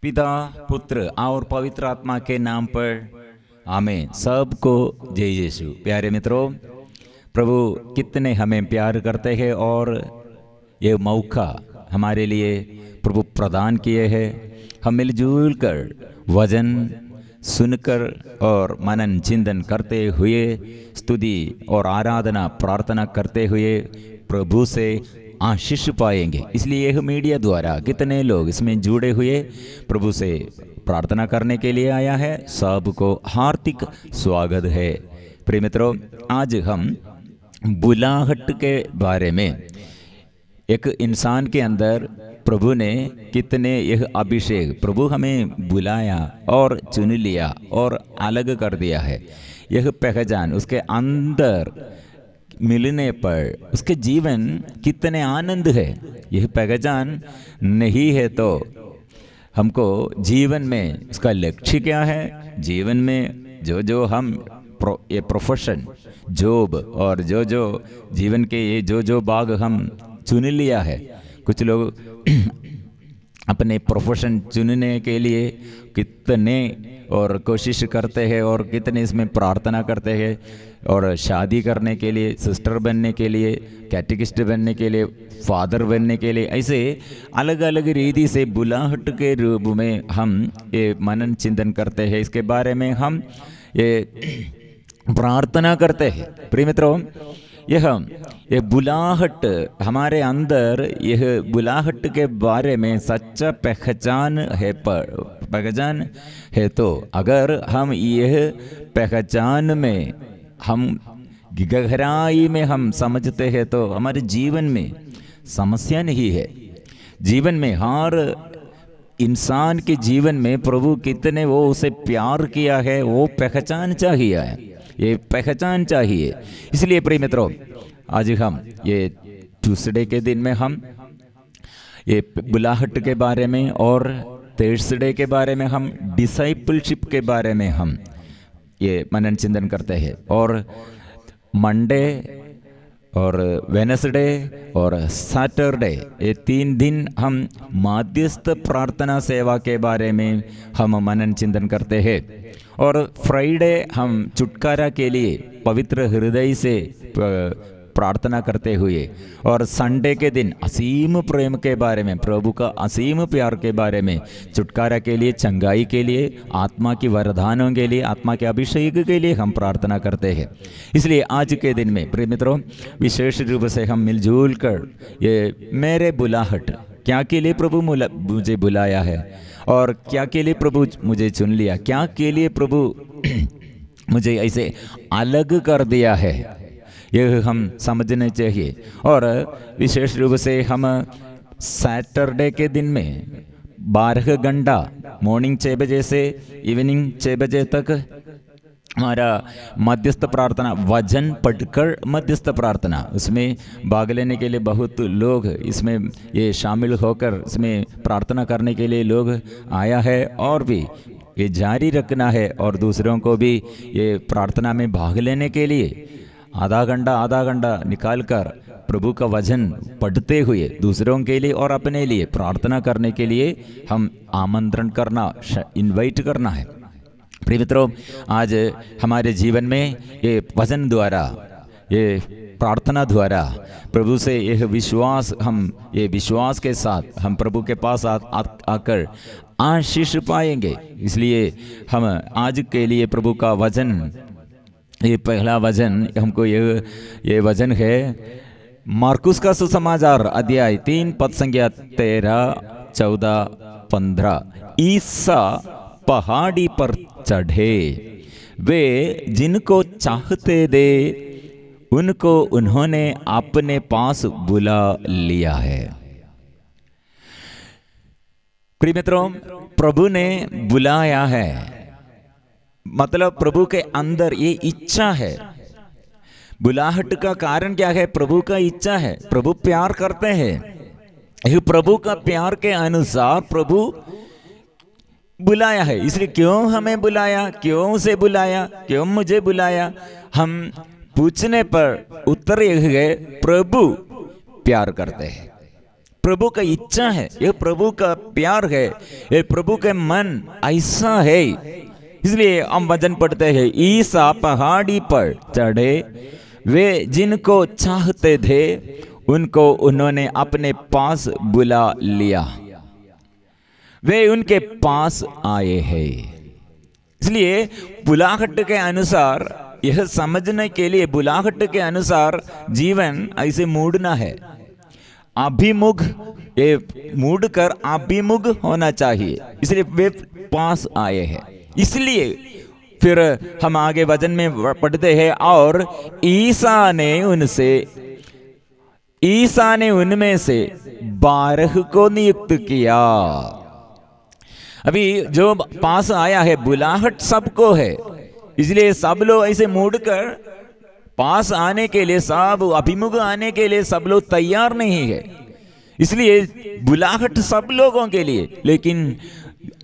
पिता, पुत्र और पवित्र आत्मा के नाम पर आमीन। सबको जय यीशु। प्यारे मित्रों, प्रभु कितने हमें प्यार करते हैं और ये मौका हमारे लिए प्रभु प्रदान किए हैं। हम मिलजुल कर वचन सुनकर और मनन चिंतन करते हुए स्तुति और आराधना प्रार्थना करते हुए प्रभु से आशीष पाएंगे। इसलिए यह मीडिया द्वारा कितने लोग इसमें जुड़े हुए प्रभु से प्रार्थना करने के लिए आया है। सबको हार्दिक स्वागत है। प्रिय मित्रों, आज हम बुलाहट के बारे में, एक इंसान के अंदर प्रभु ने कितने यह अभिषेक, प्रभु हमें बुलाया और चुन लिया और अलग कर दिया है। यह पहचान उसके अंदर मिलने पर उसके जीवन कितने आनंद है। यह पहचान नहीं है तो हमको जीवन में उसका लक्ष्य क्या है, जीवन में जो हम ये प्रोफेशन जॉब और जो जीवन के ये जो भाग हम चुन लिया है। कुछ लोग अपने प्रोफेशन चुनने के लिए कितने और कोशिश करते हैं और कितने इसमें प्रार्थना करते हैं, और शादी करने के लिए, सिस्टर बनने के लिए, कैटेकिस्ट बनने के लिए, फादर बनने के लिए, ऐसे अलग अलग रीति से बुलाहट के रूप में हम ये मनन चिंतन करते हैं। इसके बारे में हम ये प्रार्थना करते हैं। प्रिय मित्रों, यह बुलाहट हमारे अंदर, यह बुलाहट के बारे में सच्चा पहचान है तो अगर हम यह पहचान में हम गहराई में हम समझते हैं तो हमारे जीवन में समस्या नहीं है। जीवन में हर इंसान के जीवन में प्रभु कितने वो उसे प्यार किया है, वो पहचान चाहिए, ये पहचान चाहिए। इसलिए प्रिय मित्रों, आज हम ये ट्यूसडे के दिन में हम ये बुलाहट के बारे में और थर्सडे के बारे में हम डिसाइपलशिप के बारे में हम ये मनन चिंतन करते हैं। और मंडे और वेनसडे और सैटरडे, ये 3 दिन हम माध्यस्थ प्रार्थना सेवा के बारे में हम मनन चिंतन करते हैं। और फ्राइडे हम छुटकारा के लिए पवित्र हृदय से प्रार्थना करते हुए, और संडे के दिन असीम प्रेम के बारे में, प्रभु का असीम प्यार के बारे में, छुटकारा के लिए, चंगाई के लिए, आत्मा की वरदानों के लिए, आत्मा के अभिषेक के लिए हम प्रार्थना करते हैं। इसलिए आज के दिन में प्रिय मित्रों, विशेष रूप से हम मिलजुल कर ये मेरे बुलाहट, क्या के लिए प्रभु मुझे बुलाया है और क्या के लिए प्रभु मुझे चुन लिया, क्या के लिए प्रभु मुझे ऐसे अलग कर दिया है, यह हम समझने चाहिए। और विशेष रूप से हम सैटरडे के दिन में 12 घंटा, मॉर्निंग 6 बजे से इवनिंग 6 बजे तक हमारा मध्यस्थ प्रार्थना, वचन पढ़कर मध्यस्थ प्रार्थना, उसमें भाग लेने के लिए बहुत लोग इसमें ये शामिल होकर इसमें प्रार्थना करने के लिए लोग आया है, और भी ये जारी रखना है और दूसरों को भी ये प्रार्थना में भाग लेने के लिए आधा घंटा निकाल कर प्रभु का वचन पढ़ते हुए दूसरों के लिए और अपने लिए प्रार्थना करने के लिए हम आमंत्रण करना, इनवाइट करना है। प्रिय मित्रों, आज हमारे जीवन में ये वचन द्वारा, ये प्रार्थना द्वारा प्रभु से यह विश्वास, हम ये विश्वास के साथ हम प्रभु के पास आकर आशीष पाएंगे। इसलिए हम आज के लिए प्रभु का वचन, ये पहला वचन हमको ये वचन है मार्कुस का सुसमाचार अध्याय 3 पद संख्या 13, 14, 15। ईसा पहाड़ी पर चढ़े, वे जिनको चाहते थे उनको उन्होंने अपने पास बुला लिया है। प्रिय मित्रों, प्रभु ने बुलाया है, मतलब प्रभु के अंदर ये इच्छा है। बुलाहट का कारण क्या है? प्रभु का इच्छा है। प्रभु प्यार करते हैं। यह प्रभु का प्यार के अनुसार प्रभु बुलाया है। इसलिए क्यों हमें बुलाया, क्यों उसे बुलाया, क्यों मुझे बुलाया, हम पूछने पर उत्तर यह है, प्रभु प्यार करते हैं। प्रभु का इच्छा है, यह प्रभु का प्यार है, ये प्रभु के मन ऐसा है। इसलिए हम वचन पढ़ते हैं, ईसा पहाड़ी पर चढ़े, वे जिनको चाहते थे उनको उन्होंने अपने पास बुला लिया, वे उनके पास आए हैं। इसलिए बुलाहट के अनुसार, यह समझने के लिए बुलाहट के अनुसार जीवन ऐसे मूडना है, अभिमुख, ये मूड कर अभिमुख होना चाहिए। इसलिए वे पास आए हैं। इसलिए फिर हम आगे वचन में पढ़ते हैं, और ईसा ने उनमें से 12 को नियुक्त किया। अभी जो पास आया है, बुलाहट सबको है, इसलिए सब लोग ऐसे मूड कर पास आने के लिए, सब अभिमुख आने के लिए सब लोग तैयार नहीं है। इसलिए बुलाहट सब लोगों के लिए, लेकिन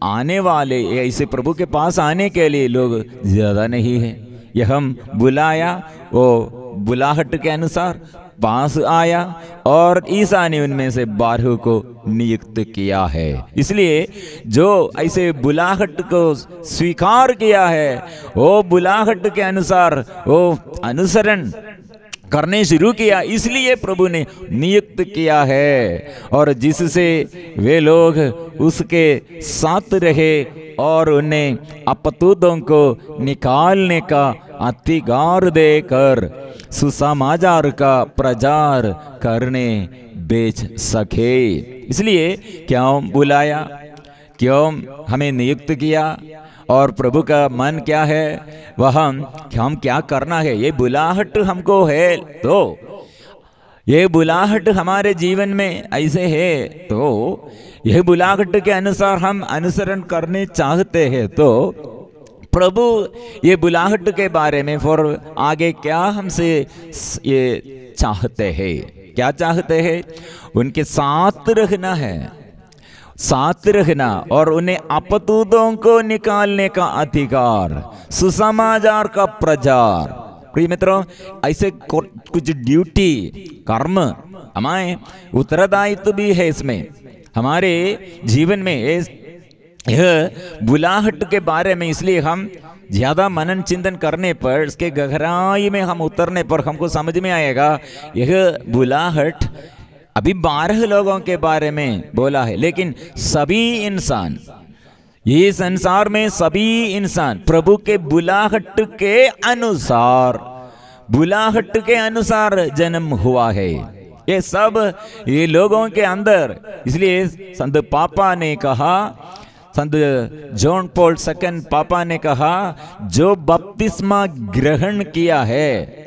आने वाले ऐसे प्रभु के पास आने के लिए लोग ज्यादा नहीं है। यह हम बुलाया, वो बुलाहट के अनुसार पास आया, और ईसा ने उनमें से 12 को नियुक्त किया है। इसलिए जो ऐसे बुलाहट को स्वीकार किया है, वो बुलाहट के अनुसार वो अनुसरण करने शुरू किया, इसलिए प्रभु ने नियुक्त किया है, और जिससे वे लोग उसके साथ रहे और उन्हें अपतूतों को निकालने का अधिकार देकर सुसमाचार का प्रचार करने भेज सके। इसलिए क्यों बुलाया, क्यों हमें नियुक्त किया, और प्रभु का मन क्या है, वह हम क्या करना है। ये बुलाहट हमको है, तो ये बुलाहट हमारे जीवन में ऐसे है, तो यह बुलाहट के अनुसार हम अनुसरण करने चाहते हैं, तो प्रभु ये बुलाहट के बारे में फिर आगे क्या हमसे ये चाहते हैं, क्या चाहते हैं, उनके साथ रहना है, साथ रहना, और उन्हें अपतूतों को निकालने का अधिकार, सुसमाचार का प्रचार। प्रिय मित्रों, ऐसे कुछ ड्यूटी, कर्म, हमारे उत्तरदायित्व भी है इसमें, हमारे जीवन में यह बुलाहट के बारे में। इसलिए हम ज्यादा मनन चिंतन करने पर, इसके गहराई में हम उतरने पर हमको समझ में आएगा, यह बुलाहट अभी 12 लोगों के बारे में बोला है, लेकिन सभी इंसान, ये संसार में सभी इंसान प्रभु के बुलाहट के अनुसार जन्म हुआ है। ये सब ये लोगों के अंदर, इसलिए संत पापा ने कहा, संत जॉन पॉल II पापा ने कहा, जो बपतिस्मा ग्रहण किया है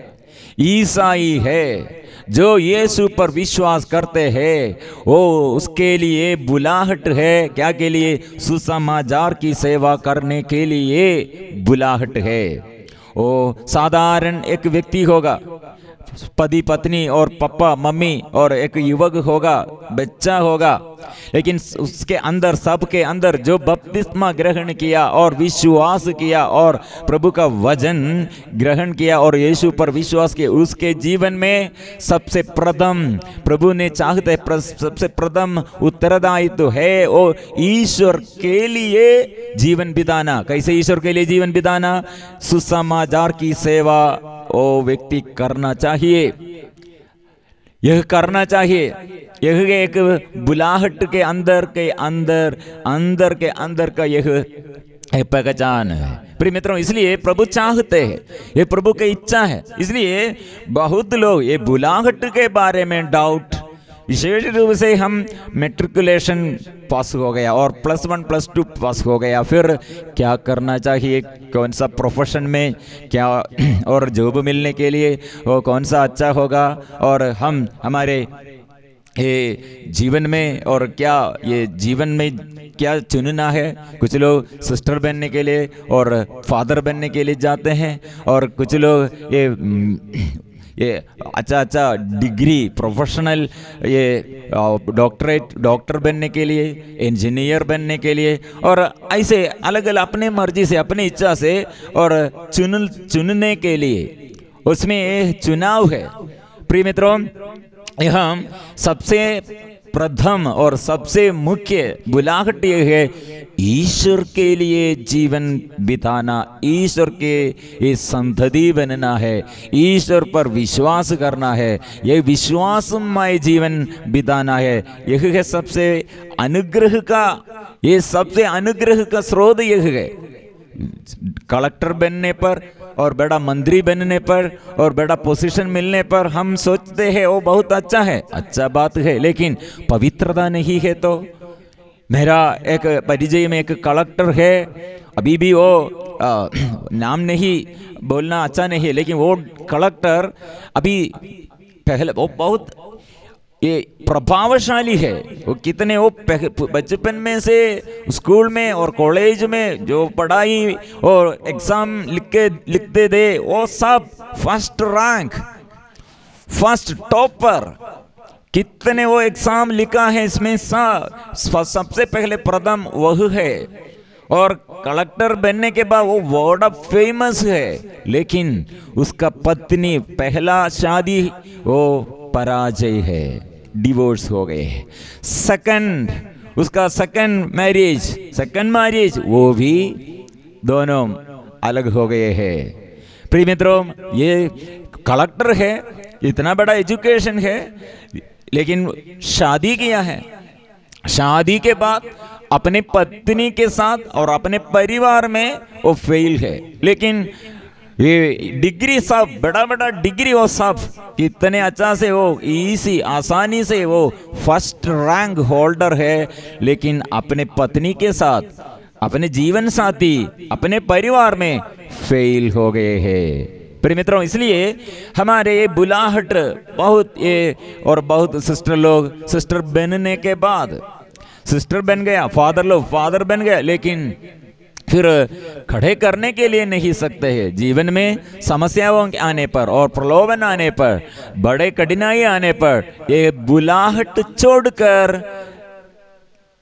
ईसाई है, जो यीशु पर विश्वास करते हैं, वो उसके लिए बुलाहट है। क्या के लिए? सुसमाचार की सेवा करने के लिए बुलाहट है। वो साधारण एक व्यक्ति होगा, पति पत्नी और पापा मम्मी, और एक युवक होगा, बच्चा होगा, लेकिन उसके अंदर, सबके अंदर जो बपतिस्मा ग्रहण किया और विश्वास किया और प्रभु का वचन ग्रहण किया और यीशु पर विश्वास किया, उसके जीवन में सबसे प्रथम प्रभु ने चाहते सबसे प्रथम उत्तरदायित्व है वो ईश्वर के लिए जीवन बिताना। कैसे ईश्वर के लिए जीवन बिताना? सुसमाचार की सेवा वो व्यक्ति करना चाहिए, यह करना चाहिए। यह एक बुलाहट के अंदर के अंदर का यह पहचान है। प्रिय मित्रों, इसलिए प्रभु चाहते हैं, ये प्रभु की इच्छा है। इसलिए बहुत लोग ये बुलाहट के बारे में डाउट, विशेष रूप से हम मैट्रिकुलेशन पास हो गया और +1 +2 पास हो गया, फिर क्या करना चाहिए, कौन सा प्रोफेशन में क्या और जॉब मिलने के लिए वो कौन सा अच्छा होगा, और हम हमारे ये जीवन में और क्या ये जीवन में क्या चुनना है। कुछ लोग सिस्टर बनने के लिए और फादर बनने के लिए जाते हैं, और कुछ लोग ये अच्छा डिग्री, प्रोफेशनल, ये डॉक्टर बनने के लिए, इंजीनियर बनने के लिए, और ऐसे अलग अलग अपने मर्जी से, अपनी इच्छा से और चुनने के लिए उसमें चुनाव है। प्रिय मित्रों, हम सबसे प्रथम और सबसे मुख्य बुलाहट यह है, ईश्वर के लिए जीवन बिताना, ईश्वर के ये संतति बनना है, ईश्वर पर विश्वास करना है, ये विश्वासमय जीवन बिताना है। यह है सबसे अनुग्रह का, ये सबसे अनुग्रह का स्रोत यह है। कलेक्टर बनने पर और बड़ा मंत्री बनने पर और बड़ा पोजीशन मिलने पर हम सोचते हैं वो बहुत अच्छा है, अच्छा बात है, लेकिन पवित्रता नहीं है। तो मेरा एक परिचय में एक कलेक्टर है, अभी भी वो नाम नहीं बोलना अच्छा नहीं है, लेकिन वो कलेक्टर अभी पहले वो बहुत ये प्रभावशाली है। वो कितने वो बचपन में से स्कूल में और कॉलेज में जो पढ़ाई और एग्जाम लिखते थे वो सब फर्स्ट रैंक, फर्स्ट टॉपर, कितने वो एग्जाम लिखा है, इसमें सबसे पहले प्रथम वह है। और कलेक्टर बनने के बाद वो वर्ड ऑफ फेमस है, लेकिन उसका पत्नी पहला शादी वो पराजय है, डिवोर्स हो गए। उसका सेकंड मैरिज वो भी दोनों अलग हो गए हैं। प्रिय मित्रों, ये कलेक्टर है, इतना बड़ा एजुकेशन है, लेकिन शादी किया है, शादी के बाद अपने पत्नी के साथ और अपने परिवार में वो फेल है। लेकिन ये डिग्री सब बड़ा बड़ा डिग्री वो सब कितने अच्छा से वो इसी आसानी से वो फर्स्ट रैंक होल्डर है, लेकिन अपने पत्नी के साथ, अपने जीवन साथी, अपने परिवार में फेल हो गए हैं। प्रिय मित्रों, इसलिए हमारे ये बुलाहट बहुत ये और बहुत सिस्टर लोग सिस्टर बनने के बाद सिस्टर बन गया, फादर लोग फादर बन गया, लेकिन फिर खड़े करने के लिए नहीं सकते हैं। जीवन में समस्याओं आने पर और प्रलोभन आने पर, बड़े कठिनाई आने पर ये बुलाहट छोड़कर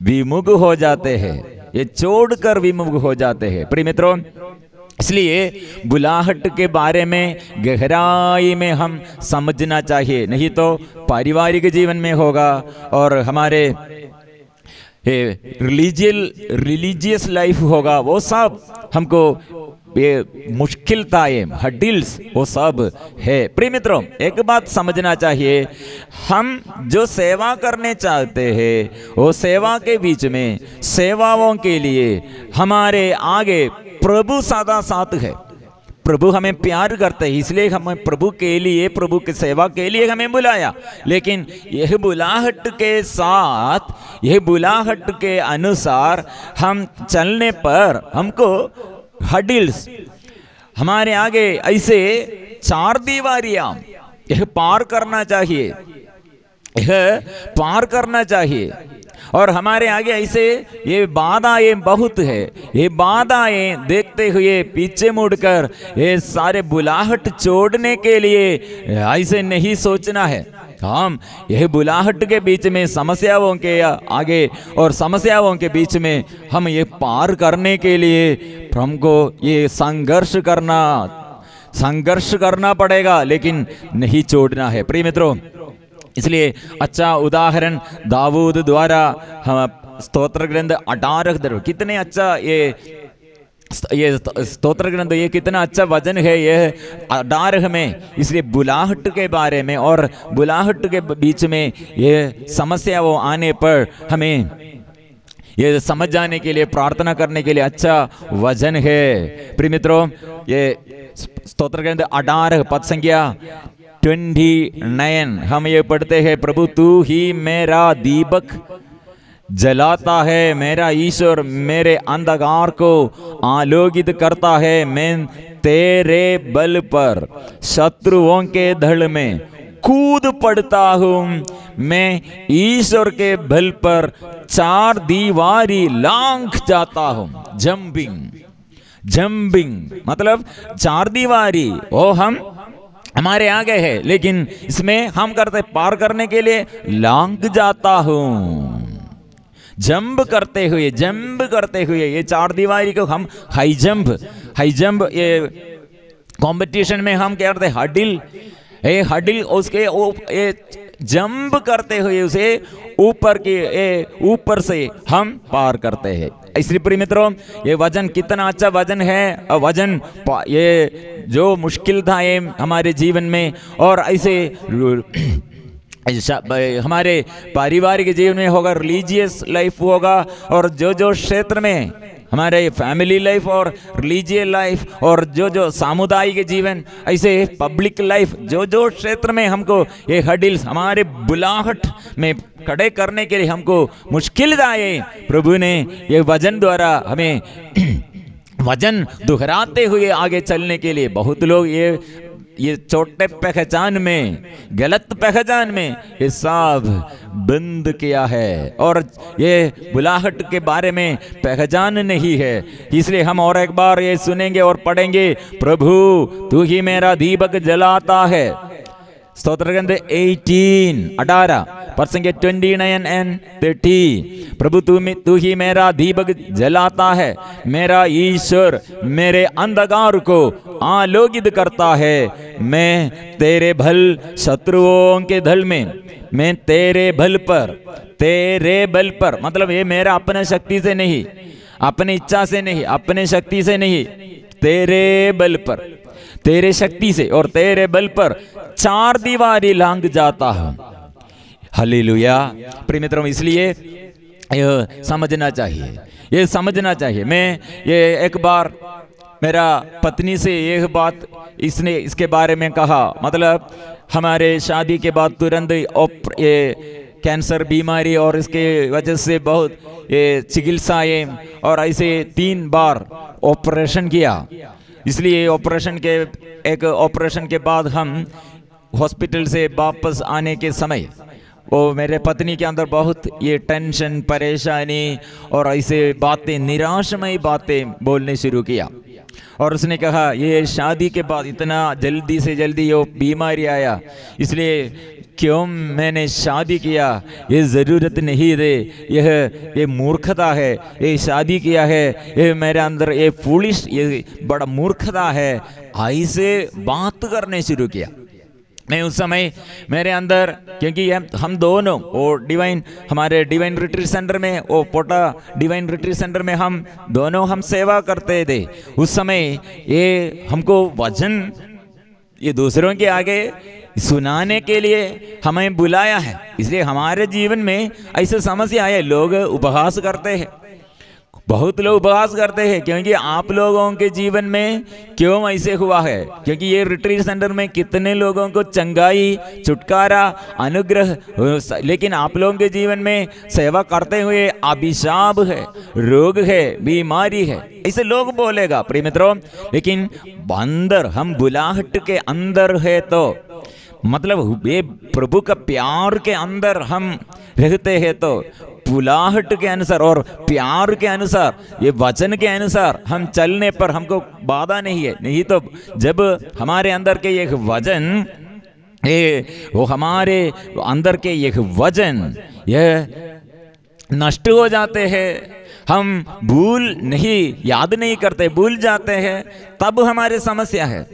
विमुख हो जाते हैं, ये छोड़कर विमुख हो जाते हैं। प्रिय मित्रों, इसलिए बुलाहट के बारे में गहराई में हम समझना चाहिए, नहीं तो पारिवारिक जीवन में होगा और हमारे रिलीजियस लाइफ होगा, वो सब हमको ये मुश्किलताएं, हडिल्स वो सब है। प्रिय मित्रों, एक बात समझना चाहिए, हम जो सेवा करने चाहते हैं वो सेवा के बीच में सेवाओं के लिए हमारे आगे प्रभु सदा साथ है। प्रभु हमें प्यार करते हैं, इसलिए हमें प्रभु के लिए, प्रभु की सेवा के लिए हमें बुलाया। लेकिन यह बुलाहट के साथ, यह बुलाहट के अनुसार हम चलने पर हमको हडिल्स, हमारे आगे ऐसे चार दीवारियां यह पार करना चाहिए, यह पार करना चाहिए। और हमारे आगे ऐसे ये बाधाएं बहुत है, ये बाधाएं देखते हुए पीछे मुड़कर ये सारे बुलाहट छोड़ने के लिए ऐसे नहीं सोचना है। हम यह बुलाहट के बीच में समस्याओं के आगे और समस्याओं के बीच में हम ये पार करने के लिए हमको ये संघर्ष करना पड़ेगा, लेकिन नहीं छोड़ना है। प्रिय मित्रों, इसलिए अच्छा उदाहरण दाऊद द्वारा हम स्तोत्र ग्रंथ 18 कितने अच्छा ये स्तोत्र ग्रंथ, ये कितना अच्छा वचन है ये 18 में। इसलिए बुलाहट के बारे में और बुलाहट के बीच में ये समस्या वो आने पर हमें ये समझ जाने के लिए, प्रार्थना करने के लिए अच्छा वचन है। प्रिय मित्रों, ये स्तोत्र ग्रंथ 18 पद संख्या 29 हम ये पढ़ते हैं, प्रभु तू ही मेरा दीपक जलाता है, मेरा ईश्वर मेरे अंधकार को आलोकित करता है। मैं तेरे बल पर शत्रुओं के धड़ में कूद पड़ता हूँ, मैं ईश्वर के बल पर चार दीवारी लांघ जाता हूँ। जंपिंग मतलब चार दीवारी वो हम हमारे आगे है, लेकिन इसमें हम करते पार करने के लिए लांघ जाता हूं। जंप करते हुए ये चार दीवारी को हम हाई जंप ये कंपटीशन में हम क्या करते हडिल, उसके ये जंप करते हुए उसे ऊपर से हम पार करते हैं। इसलिए प्रिय मित्रों, ये वजन कितना अच्छा वजन है। वजन ये जो मुश्किल था ये हमारे जीवन में, और ऐसे हमारे पारिवारिक जीवन में होगा, रिलीजियस लाइफ होगा, और जो क्षेत्र में हमारे फैमिली लाइफ और रिलीजियस लाइफ और जो सामुदायिक जीवन, ऐसे पब्लिक लाइफ, जो क्षेत्र में हमको ये हडिल्स हमारे बुलाहट में खड़े करने के लिए हमको मुश्किल आए, प्रभु ने ये वजन द्वारा हमें वजन दोहराते हुए आगे चलने के लिए। बहुत लोग ये छोटे पहचान में, गलत पहचान में ये सब बंद किया है, और ये बुलाहट के बारे में पहचान नहीं है। इसलिए हम और एक बार ये सुनेंगे और पढ़ेंगे, प्रभु तू ही मेरा दीपक जलाता है। स्तोत्र ग्रंथ 18 प्रसंग 29 and 30। प्रभु तू ही मेरा दीपक जलाता है, मेरा ईश्वर मेरे अंधकार को आलोकित करता है। मैं तेरे भल शत्रुओं के दल में, मैं तेरे बल पर, मतलब ये मेरा अपने शक्ति से नहीं, अपनी इच्छा से नहीं, अपने शक्ति से नहीं, तेरे बल पर, तेरे शक्ति से और तेरे बल पर चार दीवारी लांघ जाता है। हालेलुया। प्रिय मित्रों, इसलिए ये समझना चाहिए, मैं ये एक बार मेरा पत्नी से यह बात इसके बारे में कहा, मतलब हमारे शादी के बाद तुरंत ये कैंसर बीमारी और इसके वजह से बहुत ये चिकित्साएं, और ऐसे 3 बार ऑपरेशन किया। इसलिए ऑपरेशन के बाद हम हॉस्पिटल से वापस आने के समय वो मेरे पत्नी के अंदर बहुत ये टेंशन, परेशानी और ऐसे बातें, निराशमयी बातें बोलने शुरू किया। और उसने कहा ये शादी के बाद इतना जल्दी से जल्दी ये बीमारी आया, इसलिए क्यों मैंने शादी किया, ये ज़रूरत नहीं थे, ये मूर्खता है, ये शादी किया है, ये मेरे अंदर ये फूलिश, ये बड़ा मूर्खता है, ऐसे बात करने शुरू किया। मैं उस समय मेरे अंदर, क्योंकि हम दोनों वो हमारे डिवाइन रिट्रीट सेंटर में, वो पोटा डिवाइन रिट्रीट सेंटर में हम दोनों सेवा करते थे। उस समय ये हमको वचन ये दूसरों के आगे सुनाने के लिए हमें बुलाया है। इसलिए हमारे जीवन में ऐसे समस्या है, लोग उपहास करते हैं, बहुत लोग उपहास करते हैं, क्योंकि आप लोगों के जीवन में क्यों ऐसे हुआ है, क्योंकि ये रिट्रीट सेंटर में कितने लोगों को चंगाई, छुटकारा, अनुग्रह, लेकिन आप लोगों के जीवन में सेवा करते हुए अभिशाप है, रोग है, बीमारी है, ऐसे लोग बोलेगा प्रिय मित्रों। लेकिन अंदर हम बुलाहट के अंदर है, तो मतलब ये प्रभु का प्यार के अंदर हम रहते हैं, तो बुलाहट के अनुसार और प्यार के अनुसार, ये वचन के अनुसार हम चलने पर हमको बाधा नहीं है। नहीं तो जब हमारे अंदर के एक वचन, वो हमारे अंदर के एक वचन ये नष्ट हो जाते हैं, हम याद नहीं करते, भूल जाते हैं, तब हमारी समस्या है।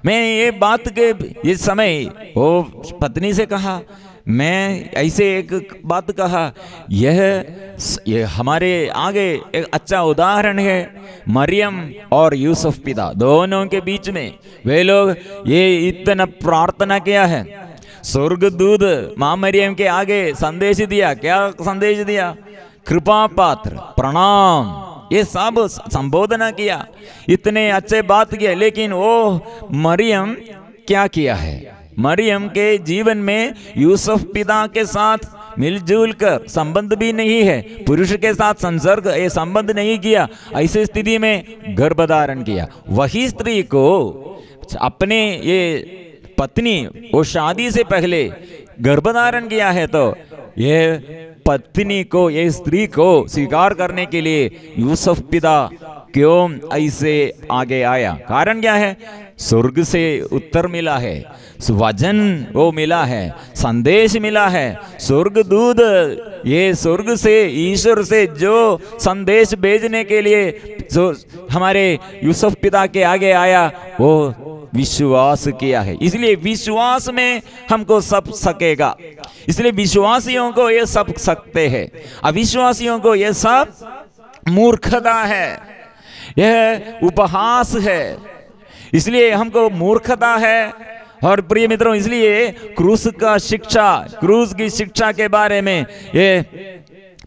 मैं ये बात के इस समय वो पत्नी से कहा, मैं ऐसे एक बात कहा, यह हमारे आगे एक अच्छा उदाहरण है। मरियम और यूसुफ पिता दोनों के बीच में वे लोग ये इतना प्रार्थना किया है। स्वर्गदूत माँ मरियम के आगे संदेश दिया, क्या संदेश दिया? कृपा पात्र, प्रणाम, ये सब संबोधना किया, इतने अच्छे बात किया। लेकिन वो मरियम क्या किया है? मरियम के जीवन में यूसुफ पिता के साथ मिलजुल कर संबंध भी नहीं है, पुरुष के साथ संसर्ग ये संबंध नहीं किया, ऐसी स्थिति में गर्भधारण किया। वही स्त्री को अपने ये पत्नी वो शादी से पहले गर्भधारण किया है, तो ये पत्नी को, ये स्त्री को स्वीकार करने के लिए यूसुफ पिता क्यों ऐसे आगे आया? कारण क्या है? स्वर्ग से उत्तर मिला है, वचन वो मिला है, संदेश मिला है। स्वर्गदूत ये स्वर्ग से, ईश्वर से जो संदेश भेजने के लिए जो हमारे यूसुफ पिता के आगे आया, वो विश्वास किया है, इसलिए विश्वास में हमको सब सकेगा। इसलिए विश्वासियों को ये सब सकते हैं, अविश्वासियों को ये सब मूर्खता है, यह उपहास है, इसलिए हमको मूर्खता है। और प्रिय मित्रों, इसलिए क्रूस की शिक्षा के बारे में ये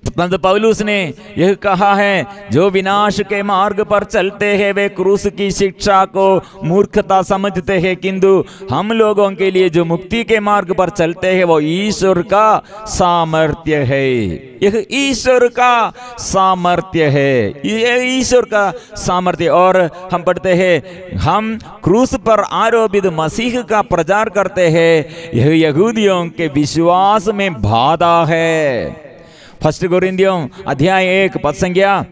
संत पौलुस ने यह कहा है, जो विनाश के मार्ग पर चलते हैं वे क्रूस की शिक्षा को मूर्खता समझते हैं, किंतु हम लोगों के लिए जो मुक्ति के मार्ग पर चलते हैं वो ईश्वर का सामर्थ्य है। यह ईश्वर का सामर्थ्य है, यह ईश्वर का सामर्थ्य। और हम पढ़ते हैं, हम क्रूस पर आरोपित मसीह का प्रचार करते हैं, यह यहूदियों के विश्वास में बाधा है। 1 कोरिन्थियों अध्याय 1 पद संख्या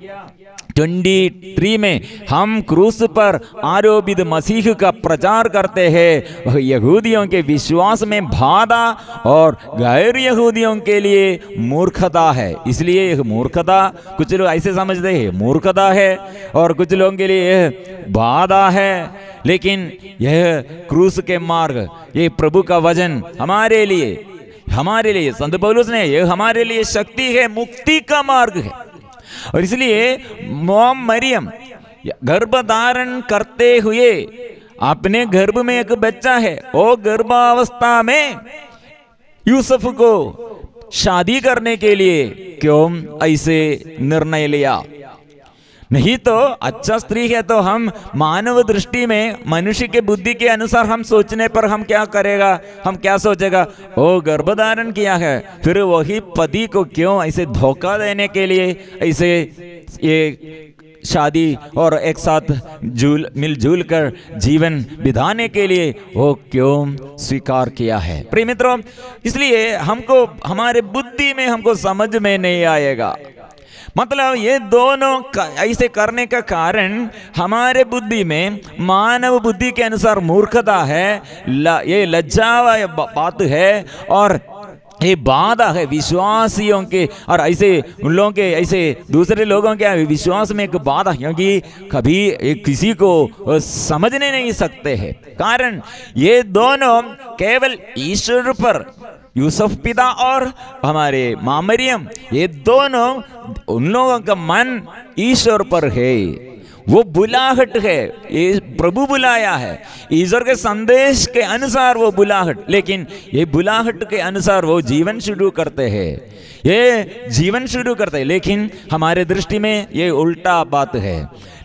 23 में हम क्रूस पर आरोपित मसीह का प्रचार करते हैं, वह यहूदियों के विश्वास में बाधा और गैर यहूदियों के लिए मूर्खता है। इसलिए यह मूर्खता, कुछ लोग ऐसे समझते हैं मूर्खता है और कुछ लोगों के लिए यह बाधा है, लेकिन यह क्रूस के मार्ग, ये प्रभु का वचन हमारे लिए संत पौलुस ने, यह हमारे लिए शक्ति है, मुक्ति का मार्ग है। और इसलिए मरियम गर्भ धारण करते हुए अपने गर्भ में एक बच्चा है, वो गर्भावस्था में यूसुफ को शादी करने के लिए क्यों ऐसे निर्णय लिया? नहीं तो अच्छा स्त्री है तो हम मानव दृष्टि में, मनुष्य के बुद्धि के अनुसार हम सोचने पर हम क्या करेगा, हम क्या सोचेगा, वो गर्भधारण किया है, फिर वही पति को क्यों ऐसे धोखा देने के लिए ऐसे ये शादी और एक साथ मिलजुल कर जीवन बिताने के लिए वो क्यों स्वीकार किया है? प्रिय मित्रों, इसलिए हमको, हमारे बुद्धि में हमको समझ में नहीं आएगा। मतलब ये दोनों ऐसे करने का कारण हमारे बुद्धि में, मानव बुद्धि के अनुसार मूर्खता है, ये लज्जा बात है और ये बाधा है विश्वासियों के, और ऐसे उन लोगों के, ऐसे दूसरे लोगों के विश्वास में एक बाधा, क्योंकि कभी किसी को समझने नहीं सकते हैं। कारण ये दोनों केवल ईश्वर पर, यूसुफ पिता और हमारे मां मरियम, ये दोनों, उन लोगों का मन ईश्वर पर है, वो बुलाहट है, ये प्रभु बुलाया है, ईश्वर के संदेश के अनुसार वो बुलाहट, लेकिन ये बुलाहट के अनुसार वो जीवन शुरू करते हैं, ये जीवन शुरू करते हैं, लेकिन हमारे दृष्टि में ये उल्टा बात है।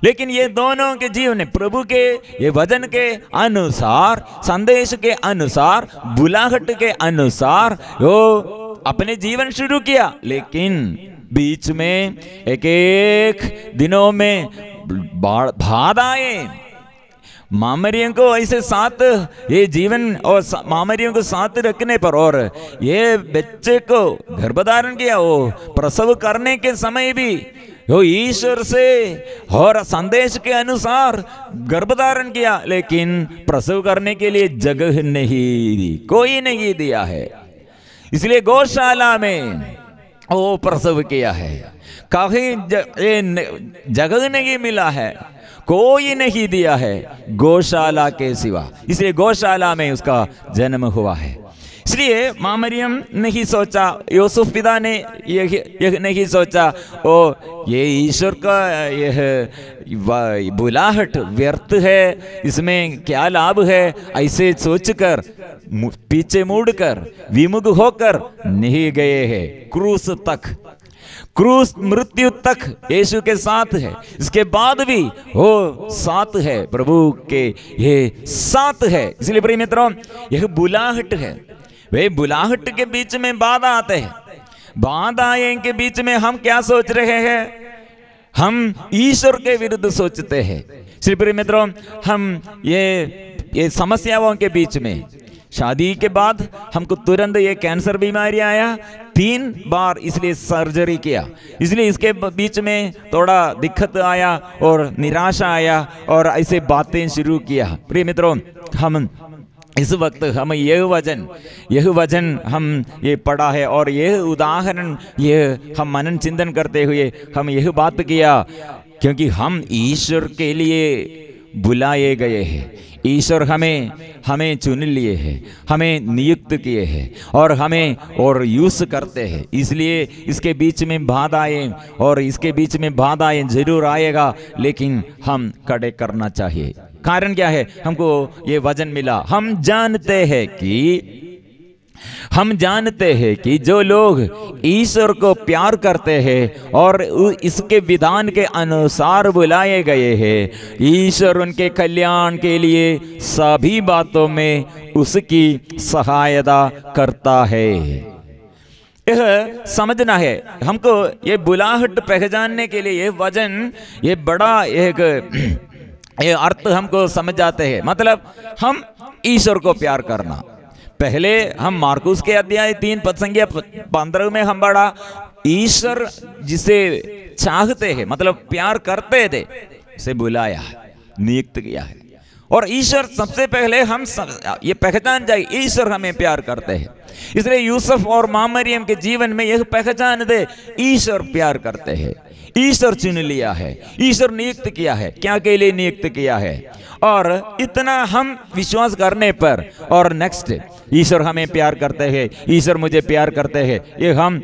लेकिन ये दोनों के जीवन प्रभु के ये वचन के अनुसार, संदेश के अनुसार, बुलाहट के अनुसार वो अपने जीवन शुरू किया, लेकिन बीच में एक दिनों में बाधाएं, मां मरियम को ऐसे साथ ये जीवन और मां मरियम को साथ रखने पर, और ये बच्चे को गर्भधारण किया, वो प्रसव करने के समय भी वो ईश्वर से और संदेश के अनुसार गर्भधारण किया, लेकिन प्रसव करने के लिए जगह नहीं दी, कोई नहीं दिया है, इसलिए गौशाला में वो प्रसव किया है, कहीं जगह नहीं मिला है, कोई नहीं दिया है गौशाला के सिवा, इसलिए गौशाला में उसका जन्म हुआ है। इसलिए मां मरियम नहीं सोचा, यूसुफ पिता ने यह नहीं सोचा, ओ ये ईश्वर का यह बुलाहट व्यर्थ है, इसमें क्या लाभ है, ऐसे सोचकर पीछे मुड़कर विमुख होकर नहीं गए हैं क्रूस तक, क्रूस मृत्यु तक यीशु के साथ है, इसके बाद भी वो साथ है, प्रभु के ये साथ है। इसलिए प्रिय मित्रों, यह बुलाहट है, वे बुलाहट के बीच में बाधा आते हैं, बाधाएं के बीच में हम क्या सोच रहे हैं, हम ईश्वर के विरुद्ध सोचते हैं। श्री प्रिय मित्रों, हम ये समस्याओं के बीच में, शादी के बाद हमको तुरंत ये कैंसर बीमारी आया 3 बार, इसलिए सर्जरी किया, इसलिए इसके बीच में थोड़ा दिक्कत आया और निराशा आया और ऐसे बातें शुरू किया। प्रिय मित्रों, हम इस वक्त हम यह वचन हम ये पढ़ा है और यह उदाहरण ये हम मनन चिंतन करते हुए हम यह बात किया, क्योंकि हम ईश्वर के लिए बुलाए गए हैं। ईश्वर हमें चुन लिए हैं, हमें नियुक्त किए हैं और हमें और यूज करते हैं। इसलिए इसके बीच में बाधाएं और इसके बीच में बाधाएं जरूर आएगा, लेकिन हम खड़े करना चाहिए। कारण क्या है? हमको ये वचन मिला। हम जानते हैं कि जो लोग ईश्वर को प्यार करते हैं और इसके विधान के अनुसार बुलाए गए हैं, ईश्वर उनके कल्याण के लिए सभी बातों में उसकी सहायता करता है। यह समझना है हमको। ये बुलाहट पहचानने के लिए ये वचन, ये बड़ा एक ये अर्थ हमको समझ जाते हैं। मतलब हम ईश्वर को प्यार करना। पहले हम मार्कुस के अध्याय 3 पद संख्या 15 में हम बड़ा ईश्वर जिसे चाहते हैं, मतलब प्यार करते थे, उसे बुलाया है, नियुक्त किया है। और ईश्वर सबसे पहले हम ये पहचान जाए, ईश्वर हमें प्यार करते हैं। इसलिए यूसुफ और मां मरियम के जीवन में यह पहचान दे, ईश्वर प्यार करते हैं, ईश्वर चुन लिया है, ईश्वर नियुक्त किया है। क्या के लिए नियुक्त किया है? और इतना हम विश्वास करने पर, और नेक्स्ट, ईश्वर हमें प्यार करते हैं, ईश्वर मुझे प्यार करते हैं, ये हम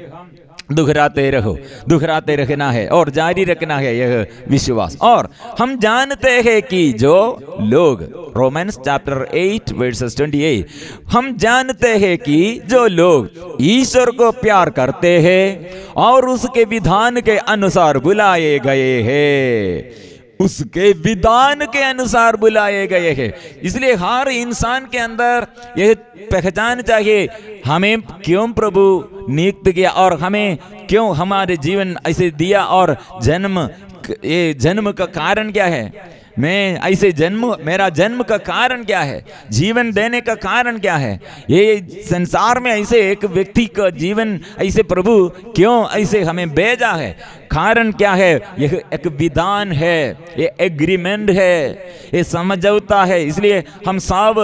दुहराते रखना है और जारी रखना है यह विश्वास। और हम जानते हैं कि जो लोग, रोमन्स चैप्टर 8 वर्सेस 28, हम जानते हैं कि जो लोग ईश्वर को प्यार करते हैं और उसके विधान के अनुसार बुलाए गए हैं, उसके विधान के अनुसार बुलाए गए हैं। इसलिए हर इंसान के अंदर यह पहचान चाहिए, हमें क्यों प्रभु नियुक्त किया और हमें क्यों हमारे जीवन ऐसे दिया, और जन्म का कारण क्या है, मेरा जन्म का कारण क्या है, जीवन देने का कारण क्या है, ये संसार में ऐसे एक व्यक्ति का जीवन ऐसे प्रभु क्यों ऐसे हमें भेजा है, कारण क्या है? यह एक विधान है, ये एग्रीमेंट है, ये समझौता है। इसलिए हम सब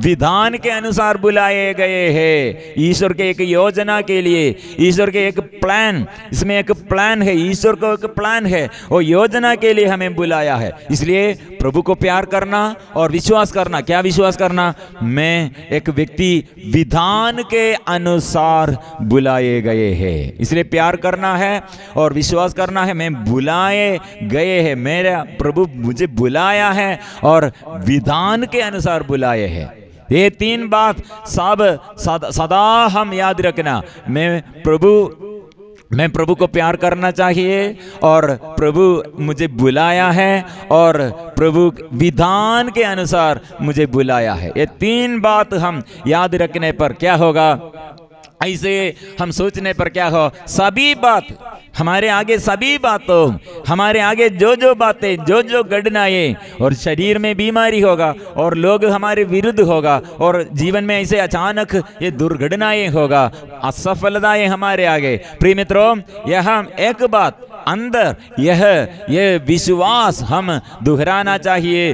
विधान के अनुसार बुलाए गए हैं, ईश्वर के एक योजना के लिए, ईश्वर के एक प्लान, इसमें एक प्लान है, ईश्वर को एक प्लान है, वो योजना के लिए हमें बुलाया है। इसलिए प्रभु को प्यार करना और विश्वास करना। क्या विश्वास करना? मैं एक व्यक्ति विधान के अनुसार बुलाए गए हैं, इसलिए प्यार करना है और विश्वास करना है, मैं बुलाए गए हैं, मेरा प्रभु मुझे बुलाया है और विधान के अनुसार बुलाए हैं। ये तीन बात सदा हम याद रखना। मैं प्रभु को प्यार करना चाहिए और प्रभु मुझे बुलाया है और प्रभु विधान के अनुसार मुझे बुलाया है। ये तीन बात हम याद रखने पर क्या होगा? ऐसे हम सोचने पर क्या हो? सभी बात हमारे आगे, सभी बातों हमारे आगे जो बातें, जो घटनाएं, और शरीर में बीमारी होगा और लोग हमारे विरुद्ध होगा और जीवन में ऐसे अचानक ये दुर्घटनाएं होगा, असफलताएं हमारे आगे। प्रिय मित्रों, यह एक बात अंदर यह विश्वास हम दोहराना चाहिए।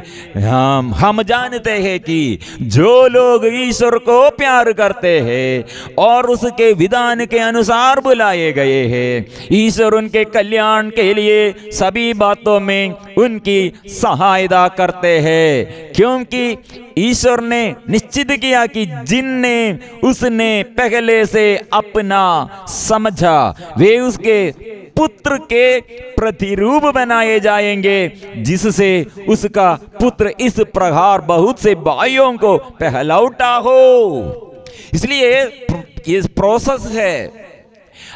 हम जानते हैं कि जो लोग ईश्वर को प्यार करते हैं और उसके विधान के अनुसार बुलाए गए हैं, ईश्वर उनके कल्याण के लिए सभी बातों में उनकी सहायता करते हैं, क्योंकि ईश्वर ने निश्चित किया कि जिनने उसने पहले से अपना समझा वे उसके पुत्र के प्रतिरूप बनाए जाएंगे, जिससे उसका पुत्र इस प्रकार बहुत से भाइयों को पहलौटा हो। इसलिए ये प्रोसेस है,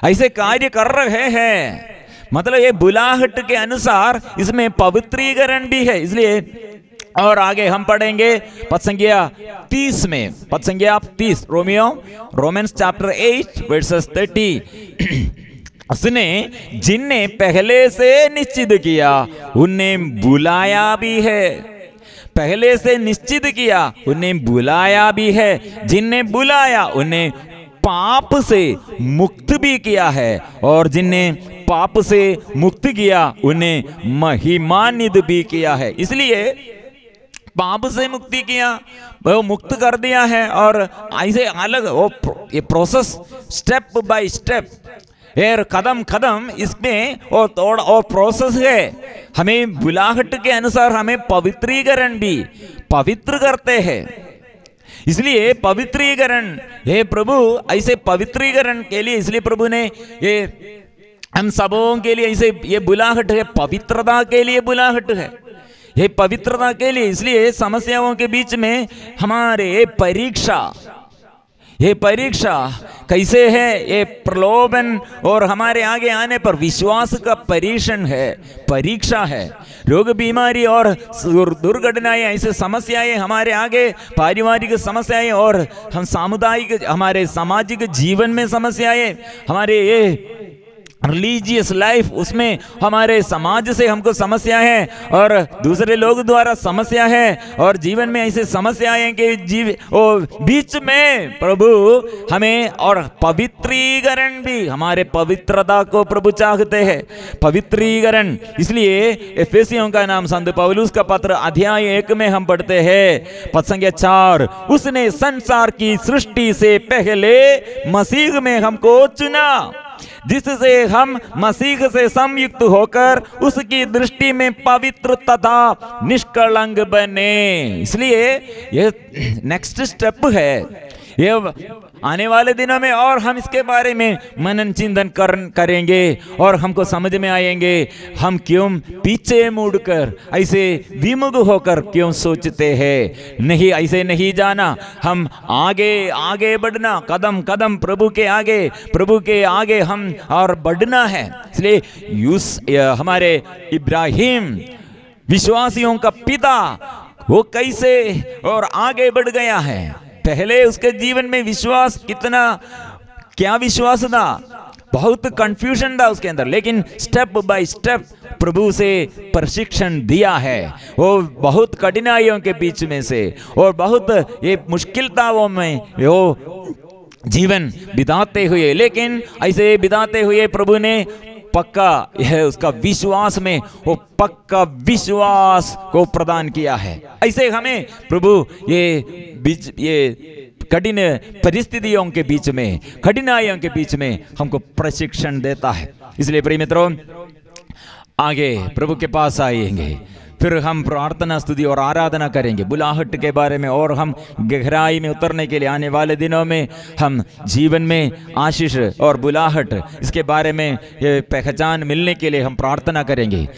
ऐसे कार्य कर रहे हैं, मतलब ये बुलाहट के अनुसार इसमें पवित्रीकरण भी है। इसलिए और आगे हम पढ़ेंगे पद संख्या 30 में, पद संख्या 30, रोमन्स चैप्टर 8 वर्सेस 30। उसने जिनने पहले से निश्चित किया उन्हें बुलाया भी है, पहले से निश्चित किया उन्हें बुलाया भी है, जिनने बुलाया उन्हें पाप से मुक्त भी किया है, और जिनने पाप से मुक्त किया उन्हें महिमान्वित भी किया है। इसलिए पाप से मुक्ति किया, वो मुक्त कर दिया है, और ऐसे अलग वो ये प्रोसेस स्टेप बाय स्टेप और कदम कदम इसमें और प्रोसेस है। हमें बुलाहट के अनुसार हमें पवित्रीकरण भी पवित्र करते हैं। इसलिए पवित्रीकरण, हे प्रभु, ऐसे पवित्रीकरण के लिए इसलिए प्रभु ने ये हम सबों के लिए ऐसे ये बुलाहट है, पवित्रता के लिए बुलाहट है, ये पवित्रता के लिए। इसलिए समस्याओं के बीच में हमारे परीक्षा, ये परीक्षा कैसे है, ये प्रलोभन और हमारे आगे आने पर विश्वास का परीक्षण है, परीक्षा है। रोग बीमारी और दुर्घटनाएं, ऐसे समस्याएं हमारे आगे, पारिवारिक समस्याएं और हम सामुदायिक, हमारे सामाजिक जीवन में समस्याएं, हमारे ये रिलीजियस लाइफ, उसमें हमारे समाज से हमको समस्या है और दूसरे लोग द्वारा समस्या है, और जीवन में ऐसे समस्याएं के बीच में प्रभु हमें और पवित्रीकरण भी, हमारे पवित्रता को प्रभु चाहते हैं, पवित्रीकरण। इसलिए एफेसियों का नाम संत पौलुस का पत्र अध्याय 1 में हम पढ़ते हैं पद संख्या 4, उसने संसार की सृष्टि से पहले मसीह में हमको चुना, जिससे हम मसीह से संयुक्त होकर उसकी दृष्टि में पवित्र तथा निष्कलंक बने। इसलिए ये नेक्स्ट स्टेप है, ये आने वाले दिनों में और हम इसके बारे में मनन चिंतन करेंगे और हमको समझ में आएंगे हम क्यों पीछे मुड़कर ऐसे विमुख होकर क्यों सोचते हैं। नहीं, ऐसे नहीं जाना, हम आगे आगे बढ़ना, कदम कदम प्रभु के आगे हम और बढ़ना है। इसलिए हमारे इब्राहिम विश्वासियों का पिता, वो कैसे और आगे बढ़ गया है। पहले उसके जीवन में विश्वास कितना, क्या विश्वास था, बहुत कंफ्यूजन था उसके अंदर, लेकिन स्टेप बाय स्टेप प्रभु से प्रशिक्षण दिया है। वो बहुत कठिनाइयों के बीच में से और बहुत ये मुश्किलताओं में वो जीवन बिताते हुए, लेकिन ऐसे बिताते हुए प्रभु ने पक्का यह उसका विश्वास में वो पक्का विश्वास को प्रदान किया है। ऐसे हमें प्रभु ये कठिन परिस्थितियों के बीच में, कठिनाइयों के बीच में हमको प्रशिक्षण देता है। इसलिए प्रिय मित्रों, आगे प्रभु के पास आएंगे, फिर हम प्रार्थना, स्तुति और आराधना करेंगे बुलाहट के बारे में, और हम गहराई में उतरने के लिए आने वाले दिनों में हम जीवन में आशीष और बुलाहट, इसके बारे में ये पहचान मिलने के लिए हम प्रार्थना करेंगे।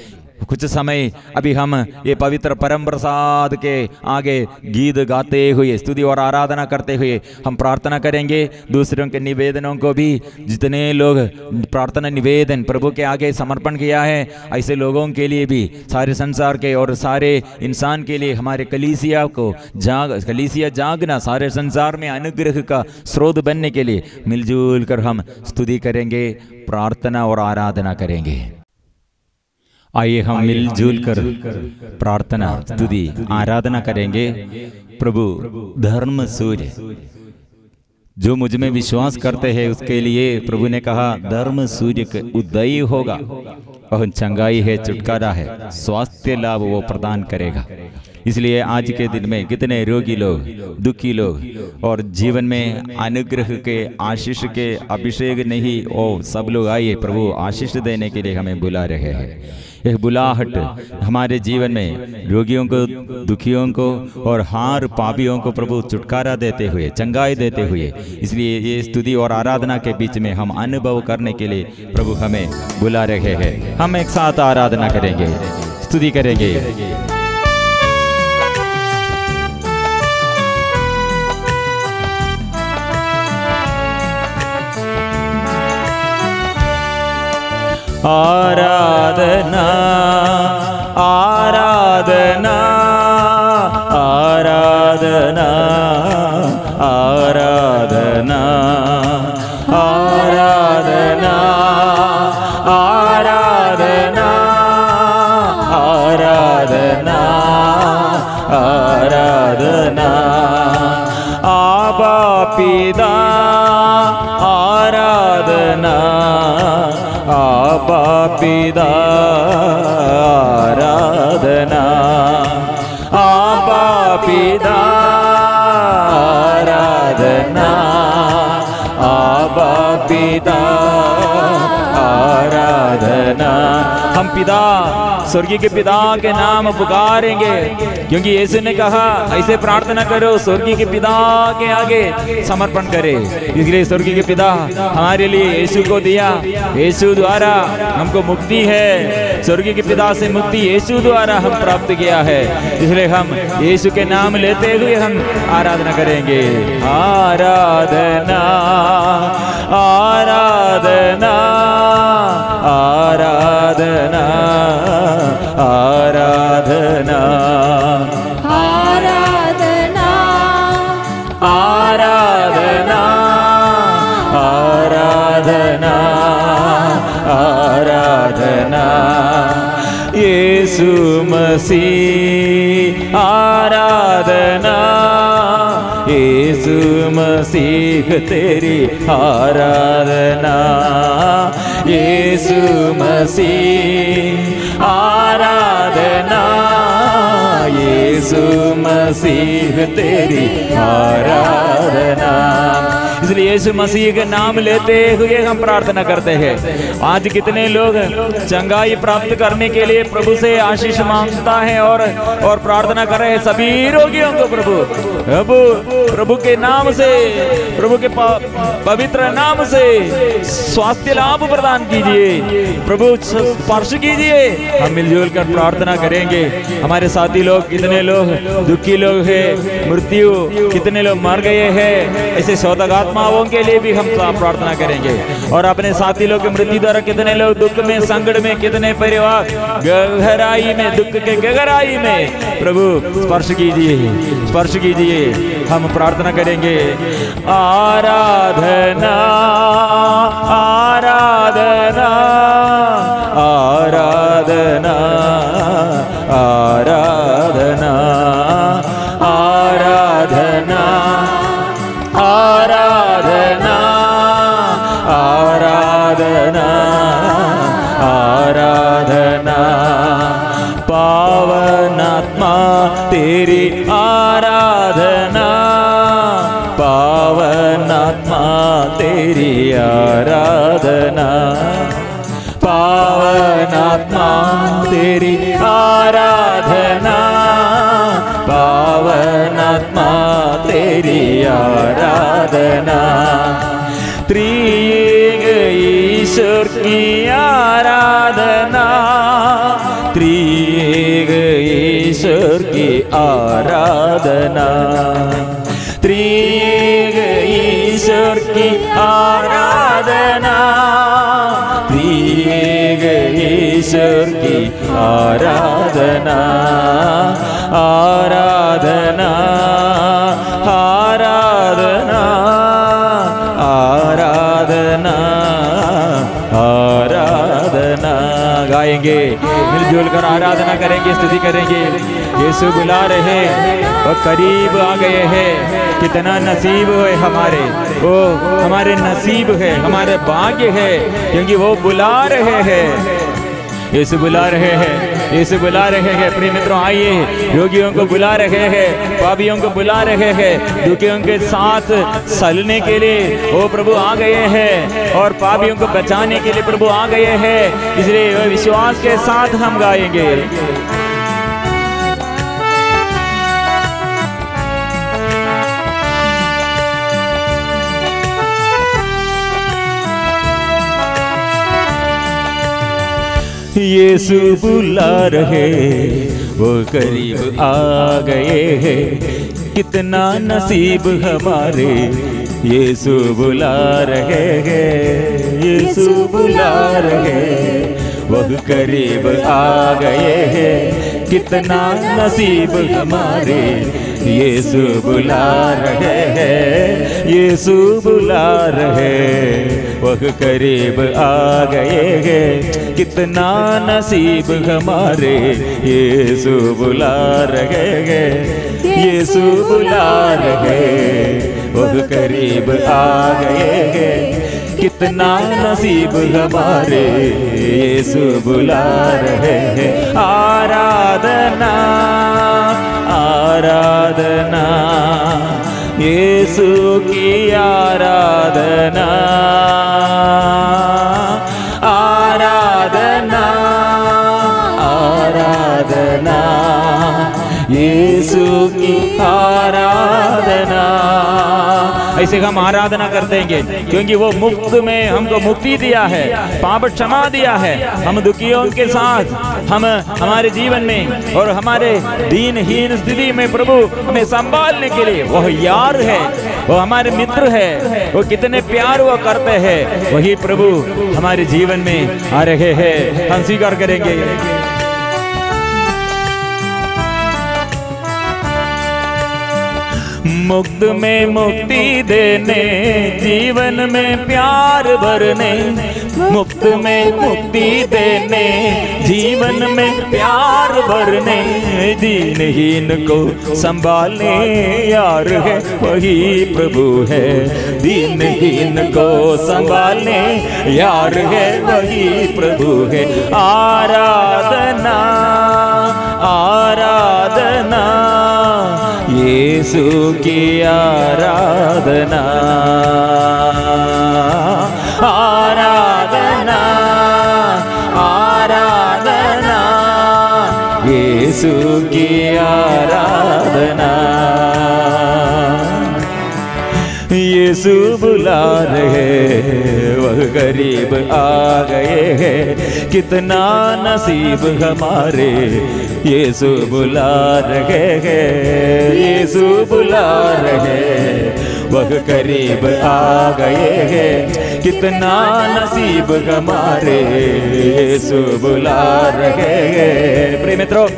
कुछ समय अभी हम ये पवित्र परम प्रसाद के आगे गीत गाते हुए, स्तुति और आराधना करते हुए हम प्रार्थना करेंगे। दूसरों के निवेदनों को भी, जितने लोग प्रार्थना निवेदन प्रभु के आगे समर्पण किया है, ऐसे लोगों के लिए भी, सारे संसार के और सारे इंसान के लिए, हमारे कलीसिया जागना, सारे संसार में अनुग्रह का स्रोत बनने के लिए मिलजुल कर हम स्तुति करेंगे, प्रार्थना और आराधना करेंगे। आइए हम मिलजुल कर प्रार्थना, स्तुति, आराधना करेंगे। प्रभु धर्म सूर्य, जो मुझ में विश्वास करते हैं उसके लिए प्रभु ने कहा धर्म सूर्य का उदय होगा, और चंगाई है, छुटकारा है, स्वास्थ्य लाभ वो प्रदान करेगा। इसलिए आज के दिन में कितने रोगी लोग, दुखी लोग और जीवन में अनुग्रह के, आशीष के अभिषेक नहीं, ओ सब लोग आइए, प्रभु आशीष देने के लिए हमें बुला रहे हैं। यह बुलाहट हमारे जीवन में रोगियों को, दुखियों को और हार पापियों को प्रभु छुटकारा देते हुए, चंगाई देते हुए, इसलिए ये स्तुति और आराधना के बीच में हम अनुभव करने के लिए प्रभु हमें बुला रहे हैं। हम एक साथ आराधना करेंगे, स्तुति करेंगे। आराधना आराधना आराधना आराधना आराधना आराधना आराधना आराधना आबा पिता आराधना आबा पिता आराधना आबा पिता आराधना आबा पिता हम पिता, स्वर्गीय के पिता के नाम पुकारेंगे, क्योंकि यीशु ने कहा ऐसे प्रार्थना करो, स्वर्गीय के पिता के आगे समर्पण करे। इसलिए स्वर्गीय के पिता हमारे लिए यीशु को दिया, यीशु द्वारा हमको मुक्ति है, स्वर्गीय के पिता से मुक्ति यीशु द्वारा हम प्राप्त किया है। इसलिए हम यीशु के नाम लेते हुए हम आराधना करेंगे। आराधना आराधना आराधना आराधना आराधना आराधना आराधना आराधना यीशु मसीह आराधना, यीशु मसीह तेरी आराधना, यीशु मसीह आराधना, यीशु मसीह तेरी आराधना। इसलिए यीशु मसीह के नाम लेते हुए हम प्रार्थना करते हैं। आज कितने लोग चंगाई प्राप्त करने के लिए प्रभु से आशीष मांगता है और प्रार्थना कर रहे हैं। सभी रोगियों को प्रभु के नाम से, प्रभु के पवित्र नाम से स्वास्थ्य लाभ प्रदान कीजिए, प्रभु स्पर्श कीजिए। हम मिलजुल कर प्रार्थना करेंगे। हमारे साथी लोग, कितने लोग दुखी लोग हैं, मृत्यु कितने लोग मर गए हैं, ऐसे सौदागात्माओं के लिए भी हम प्रार्थना करेंगे। और अपने साथी लोग की मृत्यु द्वारा कितने लोग दुख में, संकट में, कितने परिवार गहराई में, दुख के गहराई में, प्रभु स्पर्श कीजिए, स्पर्श कीजिए। हम प्रार्थना करेंगे। आराधना आराधना आराधना आराधना आराधना आराधना आराधना आराधना पावनात्मा तेरी आराधना, पावनात्मा तेरी आराधना, पावनात्मा तेरी आराधना, पावनात्मा तेरी आराधना। त्रिएक ईश्वर की आराधना, त्रिएक ईश्वर की आराधना, त्रिएक ईश्वर की आराधना, त्रिएक ईश्वर की आराधना, आराधना आराधना आराधना आराधना। गाएंगे, मिलजुल कर आराधना करेंगे, स्तुति करेंगे। यीशु बुला रहे और करीब आ गए हैं। कितना नसीब है हमारे, वो हमारे नसीब है, हमारे भाग्य है, क्योंकि वो बुला रहे हैं। यीशु बुला रहे हैं, यीशु बुला रहे हैं। प्रिय मित्रों, आइए, रोगियों को बुला रहे हैं, पापियों को बुला रहे हैं, दुखियों के साथ चलने के लिए वो प्रभु आ गए हैं, और पापियों को बचाने के लिए प्रभु आ गए हैं। इसलिए विश्वास के साथ हम गाएंगे। यीशु बुला रहे, वो करीब आ गए हैं। कितना नसीब हमारे, यीशु बुला रहे हैं, यीशु बुला रहे, वह करीब आ गए हैं। कितना नसीब हमारे, यीशु बुला रहे हैं, यीशु बुला रहे, वह करीब आ गए हैं। कितना नसीब हमारे, यीशु बुला रहे हैं, यीशु बुला रहे, वह करीब आ गए हैं। कितना नसीब हमारे, यीशु बुला रहे हैं। आराधना आराधना यीशु की आराधना, आराधना यीशु की आराधना। ऐसे हम आराधना करते हैं क्योंकि वो मुफ्त में हमको मुक्ति दिया है, पाप क्षमा दिया है। हम दुखियों के साथ हम हमारे जीवन में और हमारे दीनहीन स्थिति में प्रभु हमें संभालने के लिए वह यार है, वो हमारे मित्र है, वो कितने प्यार वो करते हैं, वही प्रभु हमारे जीवन में आ रहे हैं। हम स्वीकार करेंगे। मुक्त में मुक्ति देने, जीवन में प्यार भरने, मुक्त में मुक्ति देने, जीवन में प्यार भरने, दीनहीन को संभालने यार है वही प्रभु है। दीनहीन को संभालने यार है वही प्रभु है। आराधना आराधना यीशु की आराधना। आराधना आराधना यीशु की आराधना। यीशु बुला रहे वह करीब आ गए हैं, कितना नसीब हमारे। यीशु बुला रहे हैं, यीशु बुला रहे वह करीब आ गए हैं, कितना नसीब हमारे। यीशु बुला रहे हैं। प्रिय मित्रों,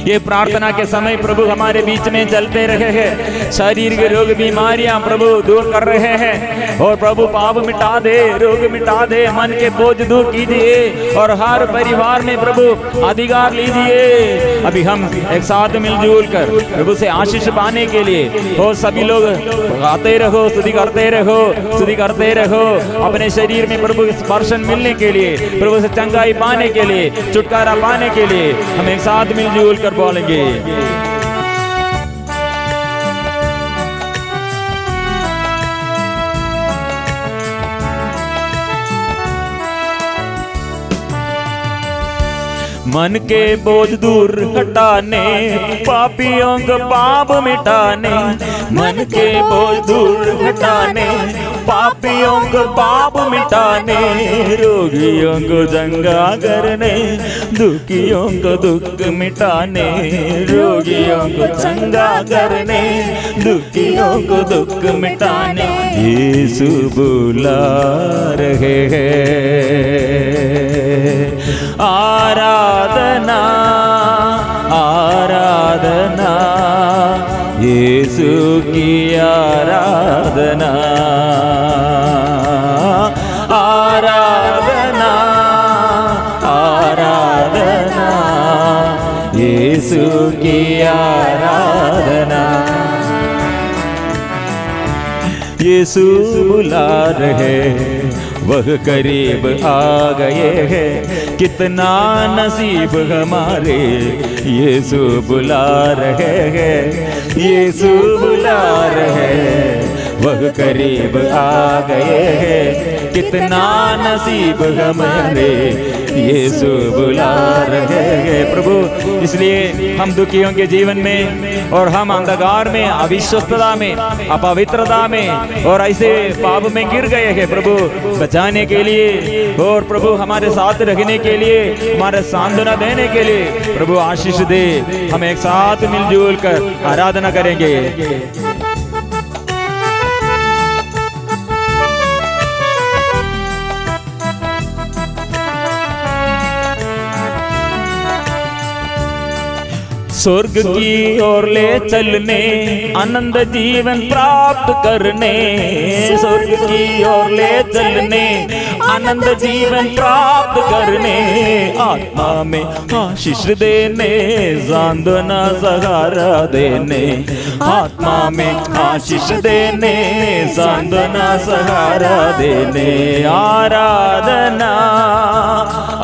ये प्रार्थना के समय प्रभु हमारे बीच में चलते रहे हैं। शरीर के रोग बीमारियां प्रभु दूर कर रहे हैं और प्रभु पाप मिटा दे, रोग मिटा दे, मन के बोझ दूर कीजिए और हर परिवार में प्रभु अधिकार लीजिए। अभी हम एक साथ मिलजुल कर प्रभु से आशीष पाने के लिए और सभी लोग गाते रहो, स्तुति करते रहो, स्तुति करते रहो। अपने शरीर में प्रभु स्पर्शन मिलने के लिए, प्रभु से चंगाई पाने के लिए, छुटकारा पाने के लिए हम एक साथ मिलजुल कर बोलेंगे। मन के बोझ दूर हटाने, पापियों को पाप मिटाने, मन के बोझ दूर हटाने, पापियों को पाप मिटाने, रोगियों को चंगा करने, दुखियों को दुख मिटाने, रोगियों को चंगा करने, दुखियों को दुख मिटाने। यीशु बुला रहे हैं। आराधना आराधना यीशु की आराधना। आराधना आराधना यीशु की आराधना। यीशु बुला रहे वह करीब आ गए हैं, कितना नसीब हमारे। यीशु बुला रहे हैं, यीशु बुला रहे वह करीब आ गए हैं, कितना नसीब हमारे। यीशु बुला रहे हैं प्रभु। इसलिए हम दुखियों के जीवन में और हम अंधकार में, अविश्वस्तता में, अपवित्रता में और ऐसे पाप में गिर गए हैं प्रभु, बचाने के लिए और प्रभु हमारे साथ रखने के लिए, हमारे सांत्वना देने के लिए प्रभु आशीष दे। हम एक साथ मिलजुल कर आराधना करेंगे। स्वर्ग की ओर ले चलने, आनंद जीवन प्राप्त करने, स्वर्ग की ओर ले चलने, आनंद जीवन प्राप्त करने, आत्मा में आशीष देने, सांत्वना सहारा देने, आत्मा में आशीष देने, सांत्वना सहारा देने। आराधना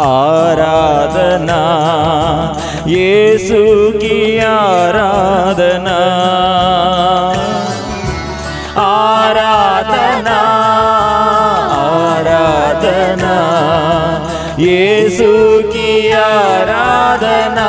आराधना यीशु की आराधना। आराधना आराधना यीशु की आराधना।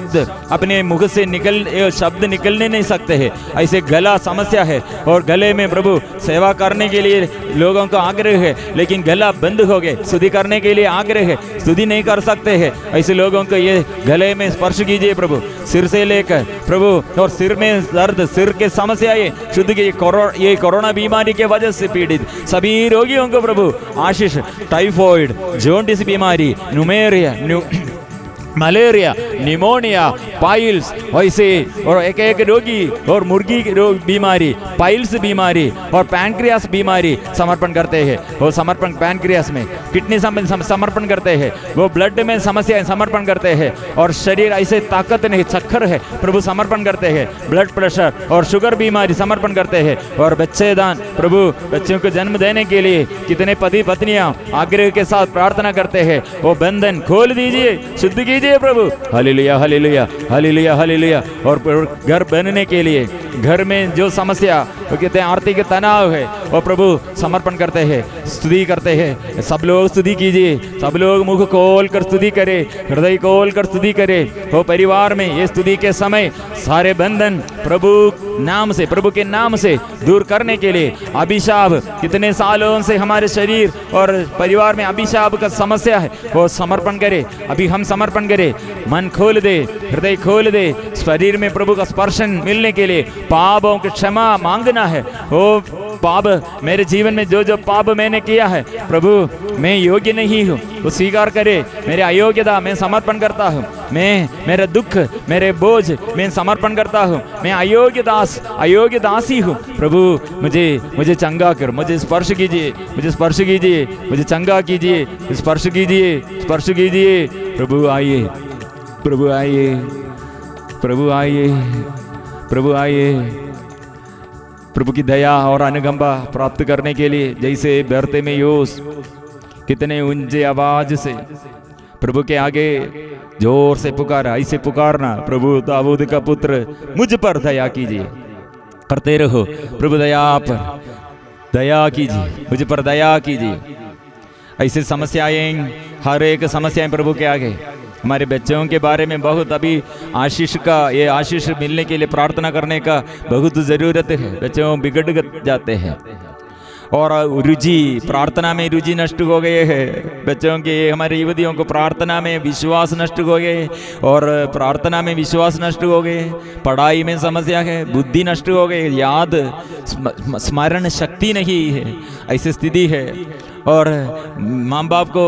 शब्द अपने मुख से शब्द निकलने नहीं सकते हैं, ऐसे गला समस्या है। और गले में प्रभु सेवा करने के लिए लोगों को आग्रह है, लेकिन गला बंद हो गए, स्तुति करने के लिए आग्रह है, स्तुति नहीं कर सकते हैं। ऐसे लोगों को ये गले में स्पर्श कीजिए प्रभु, सिर से लेकर प्रभु, और सिर में दर्द, सिर के समस्या ये शुद्ध की ये कोरोना बीमारी के वजह से पीड़ित सभी रोगियों को प्रभु आशीष, टाइफॉइड, जॉन्डिस बीमारी, न्यूमेरिया, मलेरिया, निमोनिया, पाइल्स, वैसे और एक रोगी और मुर्गी की बीमारी, पाइल्स बीमारी और पैनक्रियास बीमारी समर्पण करते हैं। वो समर्पण पैनक्रियास में, किडनी समर्पण करते हैं, वो ब्लड में समस्याएं समर्पण करते हैं, और शरीर ऐसे ताकत नहीं, चक्कर है प्रभु समर्पण करते हैं, ब्लड प्रेशर और शुगर बीमारी समर्पण करते हैं, और बच्चे दान प्रभु, बच्चों को जन्म देने के लिए कितने पति पत्नियां आग्रह के साथ प्रार्थना करते हैं, वो बंधन खोल दीजिए, शुद्ध कीजिए प्रभु। Hallelujah, hallelujah, hallelujah, hallelujah. और घर बनने के लिए, घर में जो समस्या, वो कहते हैं आर्थिक तनाव है, वो प्रभु समर्पण करते हैं, स्तुति करते हैं। सब लोग स्तुति कीजिए, सब लोग मुख खोल कर स्तुति करे, हृदय खोल कर स्तुति करे। वो परिवार में ये स्तुति के समय सारे बंधन प्रभु नाम से, प्रभु के नाम से दूर करने के लिए, अभिशाप कितने सालों से हमारे शरीर और परिवार में अभिशाप का समस्या है, वो समर्पण करे। अभी हम समर्पण करें, मन खोल दे, हृदय खोल दे, शरीर में प्रभु का स्पर्शन मिलने के लिए पापों की क्षमा मांगना है। वो पाप, मेरे जीवन में जो जो पाप मैंने किया है प्रभु, मैं योग्य नहीं हूँ, वो स्वीकार करे। मेरे अयोग्यता मैं समर्पण करता हूँ, मैं मेरा दुख, मेरे बोझ मैं समर्पण करता हूँ, मैं अयोग्य दासी हूँ प्रभु, मुझे चंगा कर, मुझे स्पर्श कीजिए, मुझे स्पर्श कीजिए, मुझे चंगा कीजिए, स्पर्श कीजिए, स्पर्श कीजिए। प्रभु आइए, प्रभु आइए, प्रभु आइए, प्रभु आइए। प्रभु की दया और अनुकंपा प्राप्त करने के लिए, जैसे बर्तिमेयुस कितने ऊंचे आवाज से प्रभु के आगे जोर से पुकारा, ऐसे पुकारना, प्रभु दाऊद का पुत्र मुझ पर दया कीजिए। करते रहो प्रभु, दया पर दया कीजिए, मुझ पर दया कीजिए। ऐसे समस्याएं, हर एक समस्याएं प्रभु के आगे। हमारे बच्चों के बारे में बहुत अभी आशीष का, ये आशीष मिलने के लिए प्रार्थना करने का बहुत ज़रूरत है। बच्चों बिगड़ जाते हैं और रुचि, प्रार्थना में रुचि नष्ट हो गए हैं बच्चों के। हमारे युवतियों को प्रार्थना में विश्वास नष्ट हो गए, और प्रार्थना में विश्वास नष्ट हो गए, पढ़ाई में समस्या है, बुद्धि नष्ट हो गई, याद स्मरण शक्ति नहीं है, ऐसी स्थिति है। और माँ बाप को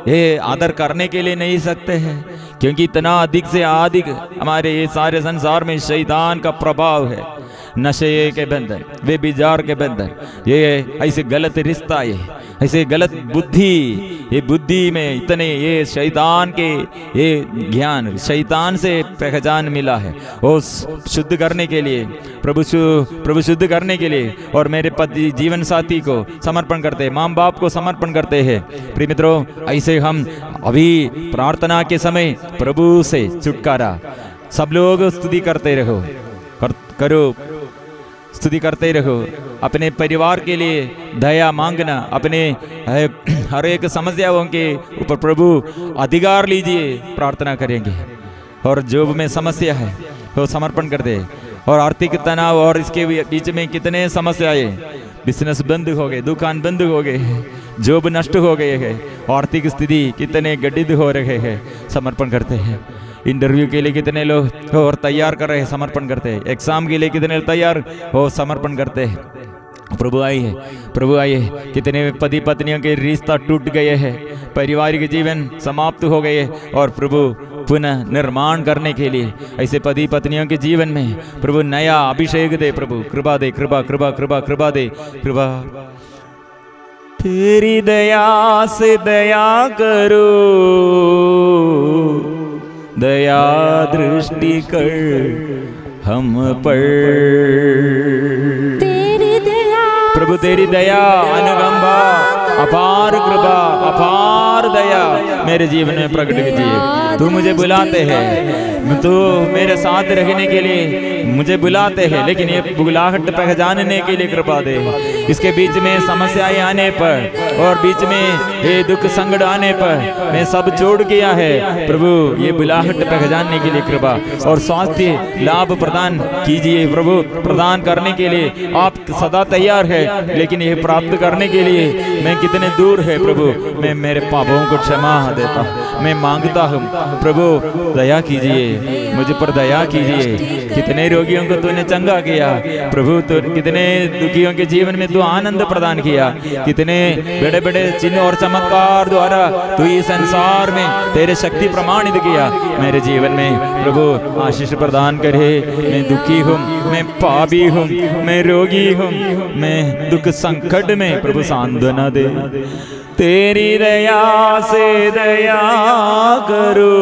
ये आदर करने के लिए नहीं सकते हैं, क्योंकि इतना अधिक से अधिक हमारे ये सारे संसार में शैतान का प्रभाव है। नशे के बंधन, वे बिजार के बंधन, ये ऐसे गलत रिश्ता, ये ऐसे गलत बुद्धि, ये बुद्धि में इतने ये शैतान के ये ज्ञान, शैतान से पहचान मिला है। वो शुद्ध करने के लिए, प्रभु शुद्ध करने के लिए, और मेरे पति जीवन साथी को समर्पण करते हैं, माँ बाप को समर्पण करते हैं। प्रिय मित्रों, ऐसे हम अभी प्रार्थना के समय प्रभु से छुटकारा, सब लोग स्तुति करते रहो, करो, स्तुति करते रहो। अपने परिवार के लिए दया मांगना, अपने हर एक समस्याओं के ऊपर प्रभु अधिकार लीजिए, प्रार्थना करेंगे। और जॉब में समस्या है तो समर्पण कर दे, और आर्थिक तनाव और इसके बीच में कितने समस्याएं, बिजनेस बंद हो गए, दुकान बंद हो गए, जॉब नष्ट हो गए है, आर्थिक स्थिति कितने गड्ढित हो रहे हैं, समर्पण करते हैं। इंटरव्यू के लिए कितने लोग और तैयार कर रहे हैं, समर्पण करते हैं। एग्जाम के लिए कितने तैयार हो, समर्पण करते हैं। प्रभु आइए, प्रभु आइए। कितने पति पत्नियों के रिश्ता टूट गए हैं, पारिवारिक जीवन समाप्त हो गए, और प्रभु पुनः निर्माण करने के लिए ऐसे पति पत्नियों के जीवन में प्रभु नया अभिषेक दे, प्रभु कृपा दे, कृपा कृपा कृपा कृपा दे, कृपा। तेरी दया से दया करो, दया दृष्टि कर हम पर। तेरी दया प्रभु, तेरी दया अनुकंपा, अपार कृपा, अपार दया मेरे जीवन में प्रकट कीजिए। तू मुझे बुलाते हैं, तू मेरे साथ रहने के लिए मुझे बुलाते हैं, लेकिन ये बुलाहट पहचानने के लिए कृपा दे। इसके बीच में समस्याएं आने पर और बीच में ये दुख संकट आने पर मैं सब छोड़ किया है प्रभु, ये बुलाहट पहचानने के लिए कृपा और स्वास्थ्य लाभ प्रदान कीजिए प्रभु। प्रदान करने के लिए आप सदा तैयार है, लेकिन यह प्राप्त करने के लिए मैं कितने दूर है प्रभु। मैं मेरे पापों को क्षमा देता हूँ, मैं मांगता हूँ प्रभु, दया कीजिए मुझ पर, दया कीजिए। कितने रोगियों को तूने चंगा किया प्रभु, तो कितने दुखियों के जीवन में तू आनंद प्रदान किया, कितने बड़े बड़े चिन्ह और चमत्कार द्वारा तू इस संसार में तेरे शक्ति प्रमाणित किया मेरे जीवन में प्रभु। आशीष प्रदान करे। मैं दुखी हूँ, मैं पापी हूँ, मैं रोगी हूँ, मैं दुख संकट में प्रभु सांत्वना दे। तेरी दया से दया करो,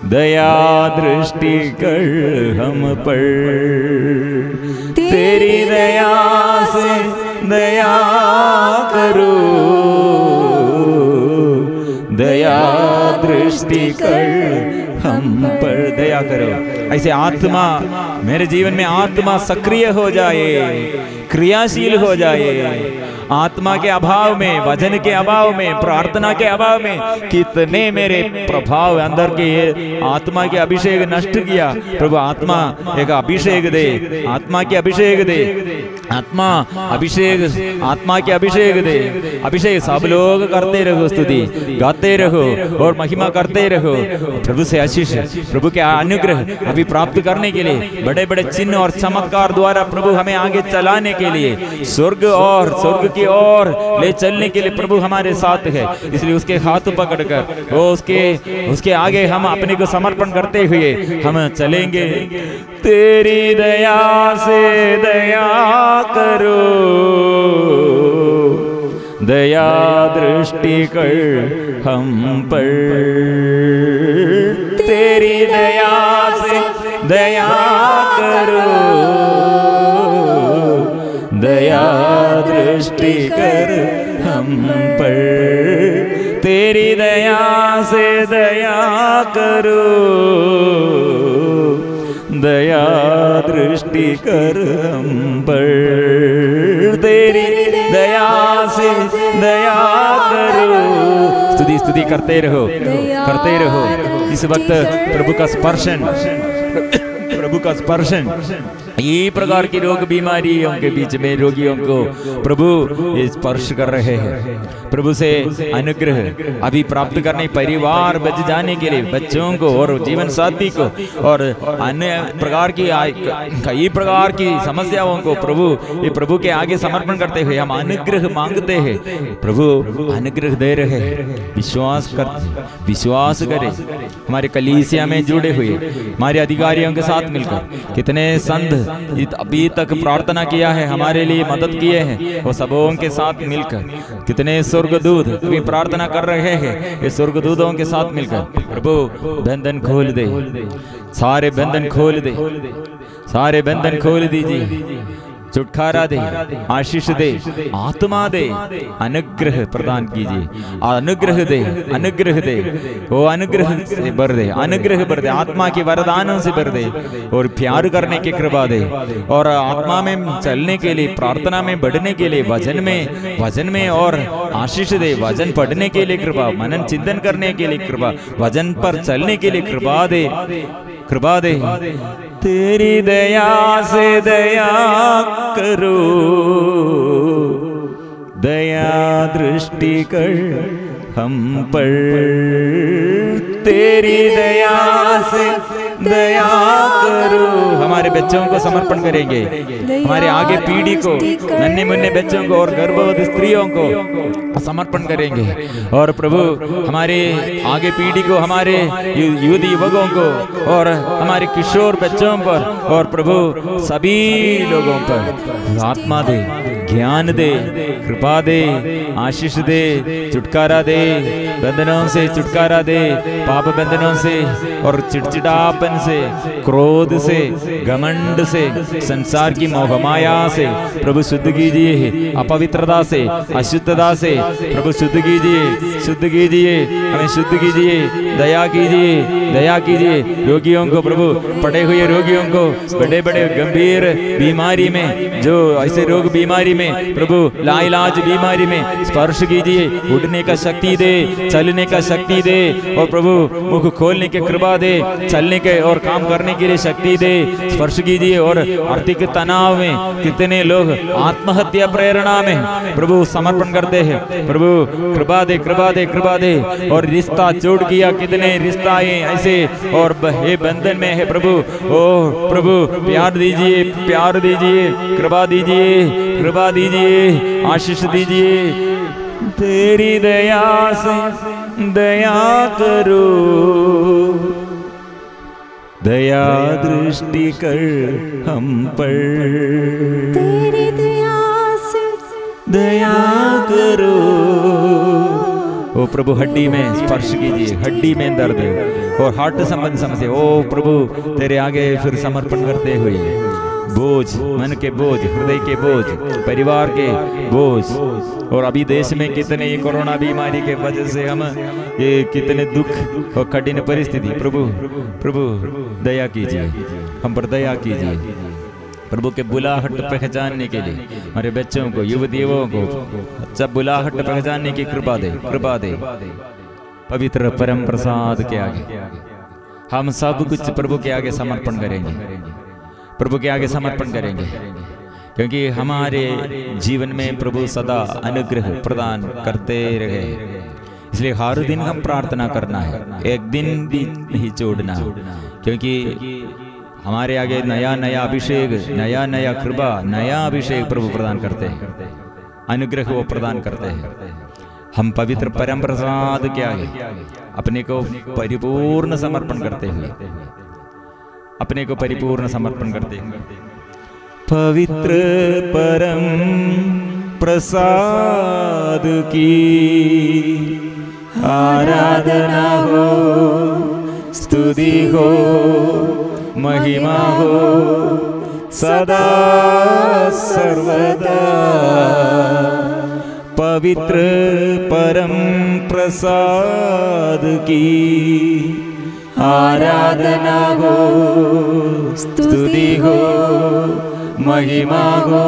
दया दृष्टि कर हम पर। तेरी दया से दया करो, दया दृष्टि कर हम पर। दया करो। ऐसे आत्मा मेरे जीवन में आत्मा सक्रिय हो जाए, क्रियाशील हो जाए। आत्मा के अभाव में, वचन के अभाव में, प्रार्थना के अभाव में कितने मेरे प्रभाव अंदर के आत्मा के अभिषेक नष्ट किया प्रभु। आत्मा एक अभिषेक दे, आत्मा के अभिषेक दे, आत्मा अभिषेक, आत्मा के अभिषेक दे। अभिषेक सब लोग करते रहो, स्तुति गाते रहो और महिमा करते रहो। प्रभु से आशीष, प्रभु के अनुग्रह अभी प्राप्त करने के लिए, बड़े बड़े चिन्ह और चमत्कार द्वारा प्रभु हमें आगे चलाने के लिए, स्वर्ग और स्वर्ग की ओर ले चलने के लिए प्रभु हमारे साथ है। इसलिए उसके हाथ पकड़कर वो उसके आगे हम अपने को समर्पण करते हुए हम चलेंगे। तेरी दया से दया करो, दया दृष्टि कर हम पर। तेरी दया से दया करो, दया दृष्टि कर हम पर। तेरी दया से दया करो, दया दृष्टि कर हम पर। तेरी दया से दया करो। स्तुति करते रहो, करते रहो। इस वक्त प्रभु का स्पर्शन, प्रभु का स्पर्शन ये प्रकार की रोग बीमारियों के बीच में रोगियों को प्रभु ये स्पर्श कर रहे हैं। प्रभु से अनुग्रह अभी प्राप्त करने, परिवार बच जाने के लिए बच्चों को और जीवन साथी को और अन्य प्रकार की कई प्रकार की समस्याओं को प्रभु ये प्रभु के आगे समर्पण करते हुए हम अनुग्रह मांगते हैं। प्रभु अनुग्रह दे रहे हैं। विश्वास करें। हमारे कलीसिया में जुड़े हुए हमारे अधिकारियों के साथ मिलकर कितने संत अभी तक प्रार्थना किया है, हमारे लिए मदद किए हैं, वो सबों के साथ मिलकर कितने स्वर्गदूत भी प्रार्थना कर रहे हैं। ये स्वर्गदूतों के साथ मिलकर प्रभु बंधन खोल दे, सारे बंधन खोल दे, सारे बंधन खोल दीजिए। छुटकारा दे, आशीष दे, आत्मा दे, अनुग्रह प्रदान कीजिए। अनुग्रह दे, अनुग्रह दे, वो अनुग्रह से भर दे, अनुग्रह भर दे, आत्मा के वरदानों से भर दे और प्यार करने की कृपा दे और आत्मा में चलने के लिए, प्रार्थना में बढ़ने के लिए, वचन में और आशीष दे। वचन पढ़ने के लिए कृपा, मनन चिंतन करने के लिए कृपा, वचन पर चलने के लिए कृपा दे, कृपा दे। तेरी दया से दया करो, दया दृष्टि कर हम पर। तेरी दया से दया करो। हमारे बच्चों को समर्पण करेंगे, हमारे आगे पीढ़ी को, नन्हे मुन्ने बच्चों को और गर्भवती स्त्रियों को समर्पण करेंगे और प्रभु हमारे आगे पीढ़ी को, हमारे युवती युवकों को और हमारे किशोर बच्चों पर और प्रभु सभी लोगों पर आत्मा दे, ज्ञान दे, कृपा दे, आशीष दे, छुटकारा दे, बंधनों से छुटकारा दे, पाप बंधनों से और चिड़चिड़ापन से, क्रोध से, घमंड से, संसार की मोहमाया से प्रभु शुद्ध कीजिए। अपवित्रता से, अशुद्धता से प्रभु शुद्ध कीजिए, शुद्ध कीजिए, हमें शुद्ध कीजिए, दया कीजिए, दया कीजिए। रोगियों को प्रभु, पड़े हुए रोगियों को, बड़े बड़े गंभीर बीमारी में, जो ऐसे रोग बीमारी में प्रभु, लाइलाज बीमारी में स्पर्श कीजिए। उठने का शक्ति दे, चलने का शक्ति दे, और प्रभु मुख खोलने के कृपा दे, चलने के और काम करने के लिए शक्ति दे। स्पर्श कीजिए। और आर्थिक तनाव में कितने लोग आत्महत्या प्रेरणा में प्रभु समर्पण करते हैं। प्रभु कृपा दे, कृपा दे, कृपा दे। और रिश्ता चोट किया, कितने रिश्ताएं ऐसे और बंधन में है प्रभु। ओ प्रभु प्यार दीजिए, प्यार दीजिए, कृपा दीजिए, कृपा दीजिए, आशीष दीजिए। तेरी दया से दया करो, दया दृष्टि कर हम पर। तेरी दया से दया करो। ओ प्रभु हड्डी में स्पर्श कीजिए, हड्डी में दर्द और हार्ट संबंध समस्या, ओ प्रभु तेरे आगे फिर समर्पण करते हुए, बोझ, मन के बोझ, हृदय के बोझ, परिवार के बोझ, और अभी देश में कितने ये कोरोना बीमारी के वजह से हम ये कितने दुख और कठिन परिस्थिति, प्रभु प्रभु दया कीजिए, हम पर दया कीजिए। प्रभु के बुलाहट पहचानने के लिए हमारे बच्चों को, युवतियों को सब बुलाहट पहचानने की कृपा दे, कृपा दे। पवित्र परम प्रसाद के आगे हम सब कुछ प्रभु के आगे समर्पण करेंगे, प्रभु के आगे समर्पण करेंगे, क्योंकि हमारे जीवन में प्रभु सदा अनुग्रह प्रदान करते रहे। इसलिए हर दिन हम प्रार्थना करना है, एक दिन भी नहीं छोड़ना, क्योंकि हमारे आगे नया नया अभिषेक, नया नया कृपा, नया अभिषेक प्रभु प्रदान करते हैं, अनुग्रह वो प्रदान करते हैं। हम पवित्र परम प्रसाद के आगे अपने को परिपूर्ण समर्पण करते हुए, अपने को परिपूर्ण समर्पण करते हुए, पवित्र परम प्रसाद की आराधना हो, स्तुति हो, महिमा हो सदा सर्वदा। पवित्र परम प्रसाद की आराधना हो, स्तुति हो, महिमा हो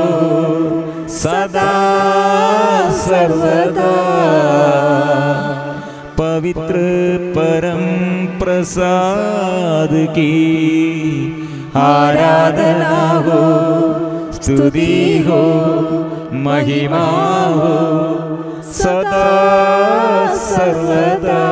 सदा सर्वदा। पवित्र परम प्रसाद की आराधना हो, स्तुति हो, महिमा हो सदा सर्वदा।